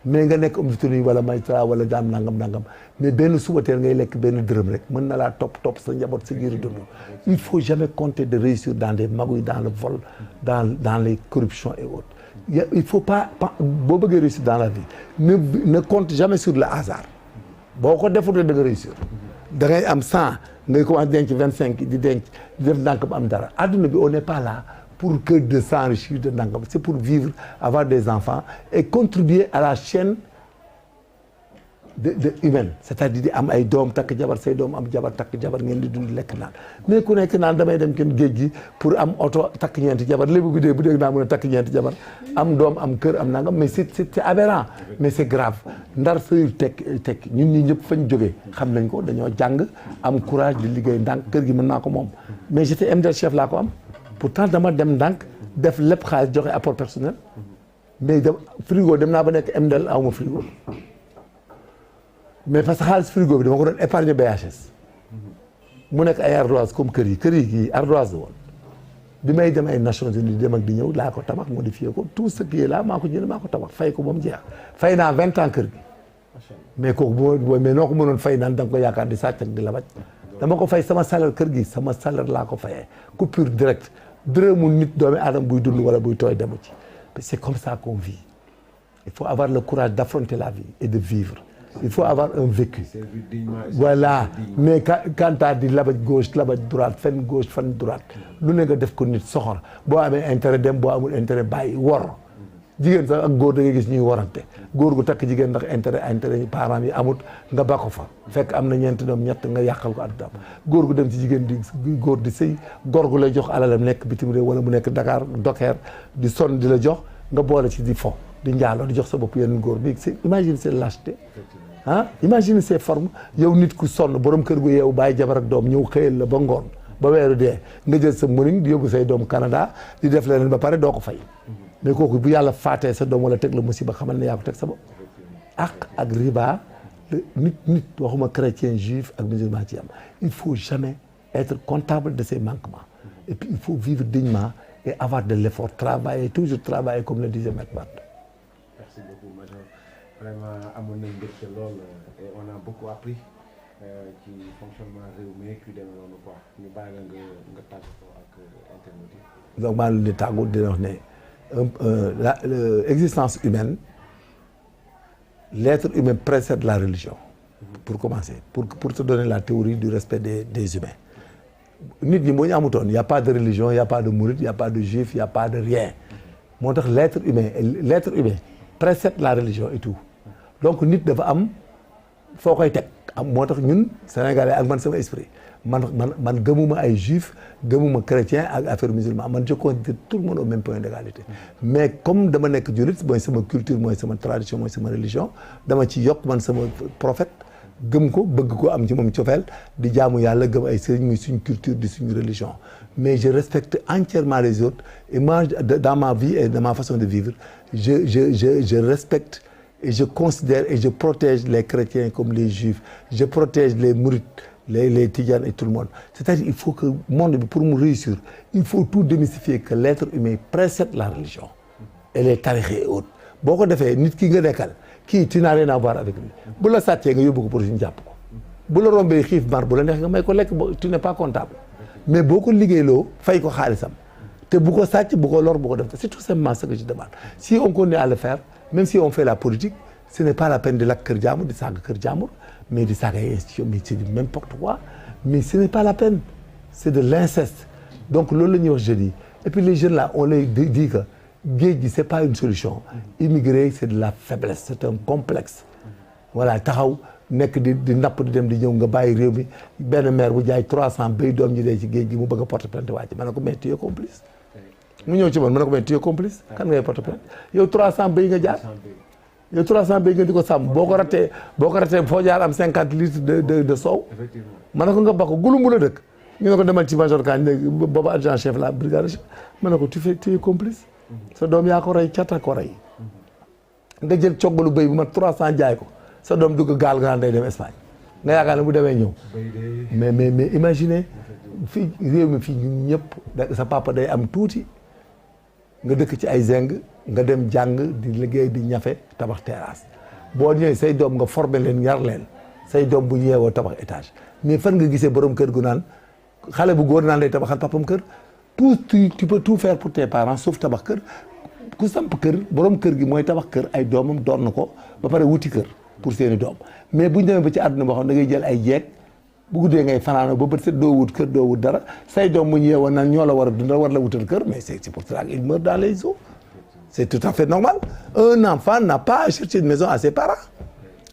mais nga nekk homme de tenue wala magistrat wala daam nangam mais benn suba teel ngay lekk benn dërëm rek mën na laa topp sa njaboot sa giiru dund il faut jamais compter de réussir dans des magouilles dans le vol dans les corruptions et autres il faut pas boo bëggee réussir dans la vie ne compte jamais sur le hasard boo ko defut da nga réussir da ngay am 100 ngay commencé denc 25 di denc di def ndànk ba am dara adduna bi on n'est pas là pour que de s'enrichir de ndànk c'est pour vivre avoir des enfants et contribuer à la chaîne de humaine c'est-à-dire di am ay doom takk jabar say doom am jabar takk jabar ngeen di dund lekk naan mais ku nekk naan damay dem kenn géej gi pour am oto takk ñeenti jabar léegi bu dee naa mën a takk ñeenti jabar am doom am kër am nangam mais c'est aberrant mais c'est grave ndar fayul tekki ñun ñi ñëpp fañ jógee xam nañ ko dañoo jàng am courage di liggéey ndànk kër gi mën naa ko moom mais j'étais MDL chef laa ko am pourtant dama dem ndànk def lépp xaalis joxe apport personnel mais frigo dem naa ba nekk MDL aw ma frigo mais parce que xaalis frigo bi dama ko doon épargne BHS mu nekk ay ardoise comme kër yi ardoise la woon bi may dem ay Nations Unies dem ak di ñëw laa ko tabax modifié ko tout ce qui est là maa ko jënd maa ko tabax fay ko ba mu jeex fay naa 20 ans kër gi mais kooku mais noo ko mënoon fay naan da nga ko yaakaar di sàcc ak di labaj dama ko fay sama salaire kër gi sama salaire laa ko fayee coupure direct dërëmu nit doomi aadama buy dund wala buy tooy demu ci c'est comme ça qu'on vit il faut avoir le courage d'affronter la vie et de vivre il faut avoir un vécu voilà mais quand t'as di labaj gauche labaj droite fen gauche fen droite lu ne nga def ko nit soxor boo amee intérêt dem boo amul intérêt bàyyi wor jigéen sax ak góor da ngay gis ñuy warante góor gu takk jigéen ndax intérêt parents yi amut nga ba ko fa fekk am na ñeenti doom ñett nga yàqal ko addunaam góor gu dem ci jigéen di góor di sëy góor gu lay jox alalam nekk bitim réew wala mu nekk Dakar dokeer di sonn di la jox nga boole ci di fo di njaaloo di jox sa bopp yeneen góor bi imagine c'est lâcheté ah imagine ces formes yow nit ku sonn borom kër gu yeewu bàyyi jabar ak doom ñëw xëyal la ba ngoon ba weeru dee nga jël sa mëniñ di yóbbu say doom Canada di def leneen ba pare doo ko fay mais kooku bu yàlla faatee sa doom wala teg la musiba xamal ne yaa ko teg sa bopp ak riba nit waxuma chrétien juif ak musulman ci am il faut jamais être comptable de ses manquements et puis il faut vivre dignement et avoir de l'effort travailler toujours travailler comme le disait Maître Wade. Merci beaucoup Major vraiment amoon nañ mbégte lool et on a beaucoup appris ci fonctionnement réew mi ak yu demee noonu quoi ñu bàyyi la nga tàggatoo ak internet yi. donc maa ngi leen di tàggu di wax ne l'existence humaine l'être humain précède la religion pour commencer pour te donner la théorie du respect des humains nit ñi boo ñu amutoon y a pas de religion y a pas de mouride y a pas de juif y a pas de rien moo tax l'être humain précède la religion et tout donc nit dafa am foo koy teg am moo tax ñun sénégalais ak man sama esprit man gëmuma ay juif gëmuma chrétien ak affaire musulman man je considère tout le monde au même point d'égalité mais comme dama nekk jullit mooy sama culture mooy sama tradition mooy sama religion dama ci yokk man sama prophète gëm ko bëgg ko am ci moom cofeel di jaamu yàlla gëm ay sëriñ muy suñ culture di suñ religion mais je respecte entièrement les autres et moi dans ma vie et dans ma façon de vivre je respecte et je considère et je protège les chrétiens comme les juifs je protège les mourides les tidianes et tout le monde c'est-à-dire il faut que monde bi pour mu réussir il faut tout démystifier que l'être humain précède la religion et les tarixa et autres boo ko defee nit ki nga nekkal kii tu n'as rien à voir avec lui bu la sàccee nga yóbbu ko pour ñu jàpp ko bu la rombee xiif mar bu la neex nga may ko lekk tu n'es pas comptable mais boo ko liggéeyloo fay ko xaalisam te bu ko sàcc bu ko lor bu ko def c'est tout simplement ce que je demande si on continue à le faire même si on fait la politique ce n'est pas la peine de lakk kër jaamur di saaga kër jaamur mais di saaga ay institution mais c'est du n'importe quoi mais ce n'est pas la peine c'est de l'inceste donc loolu la ñuy wax jeunes yi et puis les jeunes là on les dit que géej gi c'est pas une solution immigrer c'est de la faiblesse c'est un complexe voilà taxaw nekk di napp di dem di ñëw nga bàyyi réew mi benn maire bu jaay 300 béy doom ñi dee ci géej gi mu bëgg a porter plainte waa ci ma ne ko mais tu es complice mu ñëw ci man ma ne ko mais tu es complice kan ngay porter plainte yow 300 béy nga jaar yow 300 béy nga di ko sàmm boo ko ratee foo jaar am 50 litres de soow ma ne ko nga ba ko gulumbu la dëkk ñu ne ko demal ci major Kañ léegi booba adjudant chef la brigade chef ma ne ko tu es complice sa doom yaa ko rey cata ko rey nga jël coggalu béy bu mat 300 jaay ko sa doom dugg gaal nga naan day dem Espagne nga yaakaar ne bu demee ñëw mais imaginez fii réew mi fii ñun ñëpp sa papa day am tuuti nga dëkk ci ay zeng nga dem jàng di liggéey di ñafe tabax terrasse boo ñëwee say doom nga former leen yar leen say doom bu yeewoo tabax étage mais fan nga gisee borom kër gu naan xale bu góor naan day tabaxal papam kër tu peux tout faire pour tes parents sauf tabax kër ku samp kër borom kër gi mooy tabax kër ay doomam doon na ko ba pare wuti kër pour seeni doom mais buñ demee ba ci àdduna boo xam da ngay jël ay jeeg bu guddee ngay fanaanoo ba bët set doo wut kër doo wut dara say doom bu ñu yeewoo naan ñoo la war a dundal war la wutal kër mais c'est pour ça qu'il meurt dans les eaux c'est tout à fait normal un enfant n'a pas à chercher une maison à ses parents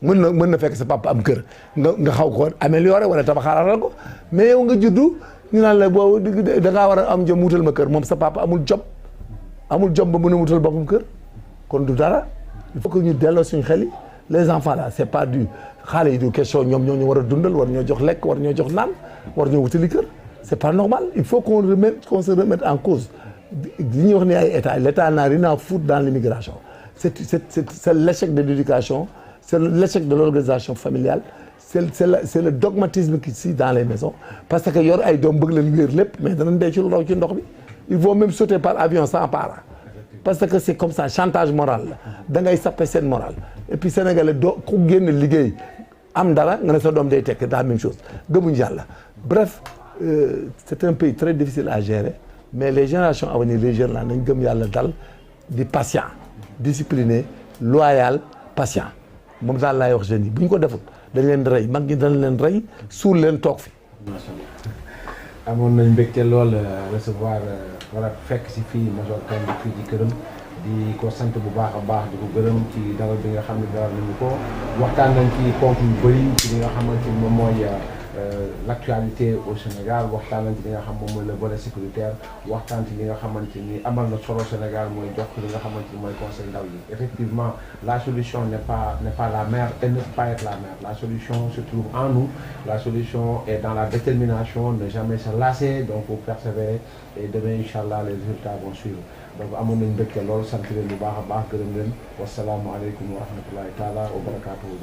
mën na fekk sa papa am kër nga xaw ko améliorer wala tabaxaaral ko mais yow nga juddu ñu naan la boobu da ngaa war a am jom wutal ma kër moom sa papa amul jom ba mën a wutal boppam kër kon du dara il faut que ñu delloo suñu xel yi les enfants là c'est pas du xale yi du question ñoom ñoo ñu war a dundal war ñoo jox lekk war ñoo jox naan war ñoo wutali kër c'est pas normal il faut qu'on se remette en cause li ñuy wax ni ay état l'état n'a rien à foutre dans l'immigration c'est l'échec de l'éducation c'est l'échec de l'organisation familiale c'est le dogmatisme qui ici dans les maisons parce que yor ay doom bëgg leen wéer lépp mais danañ dee ci lu raw ci ndox bi ils vont même sauter par avion sans parents parce que c'est comme ça chantage moral la da ngay sappe seen moral et puis sénégalais doo ku génn liggéey am dara nga ne sa doom day tekk la même chose gëmuñ yàlla bref c'est un pays très difficile à gérer mais les générations à venir les jeunes là nañ gëm yàlla dal di patient discipliné loyal patient moom daal laay wax jeunes yi bu ñu ko deful dañ leen rey mag ñi dañ leen rey suul leen toog fi. amoon nañ mbégte lool recevoir wala fekk si fii Major Kandji fii ci këram di ko sant bu baax a baax di ko gërëm ci dalal bi nga xam ne dalal nañu ko waxtaan nañ ci ponk yu bëri ci li nga xamante ni moom mooy l'actualité au Sénégal waxtaan nañ ci li nga xam moom mooy le volet sécuritaire waxtaan ci li nga xamante ni amal na solo Sénégal mooy jox li nga xamante ni mooy conseil ndaw yi effectivement la solution n'est pas la mer et ne peut pas être la mer la solution se trouve en nous la solution est dans la détermination ne jamais se lasser donc pour persévérer et demain inchallah les résultats vont suivre donc amoon nañ mbégte lool sant leen bu baax a baax gërëm leen wasalaamualeykum wa rahmatullahi taala wa barakatuhu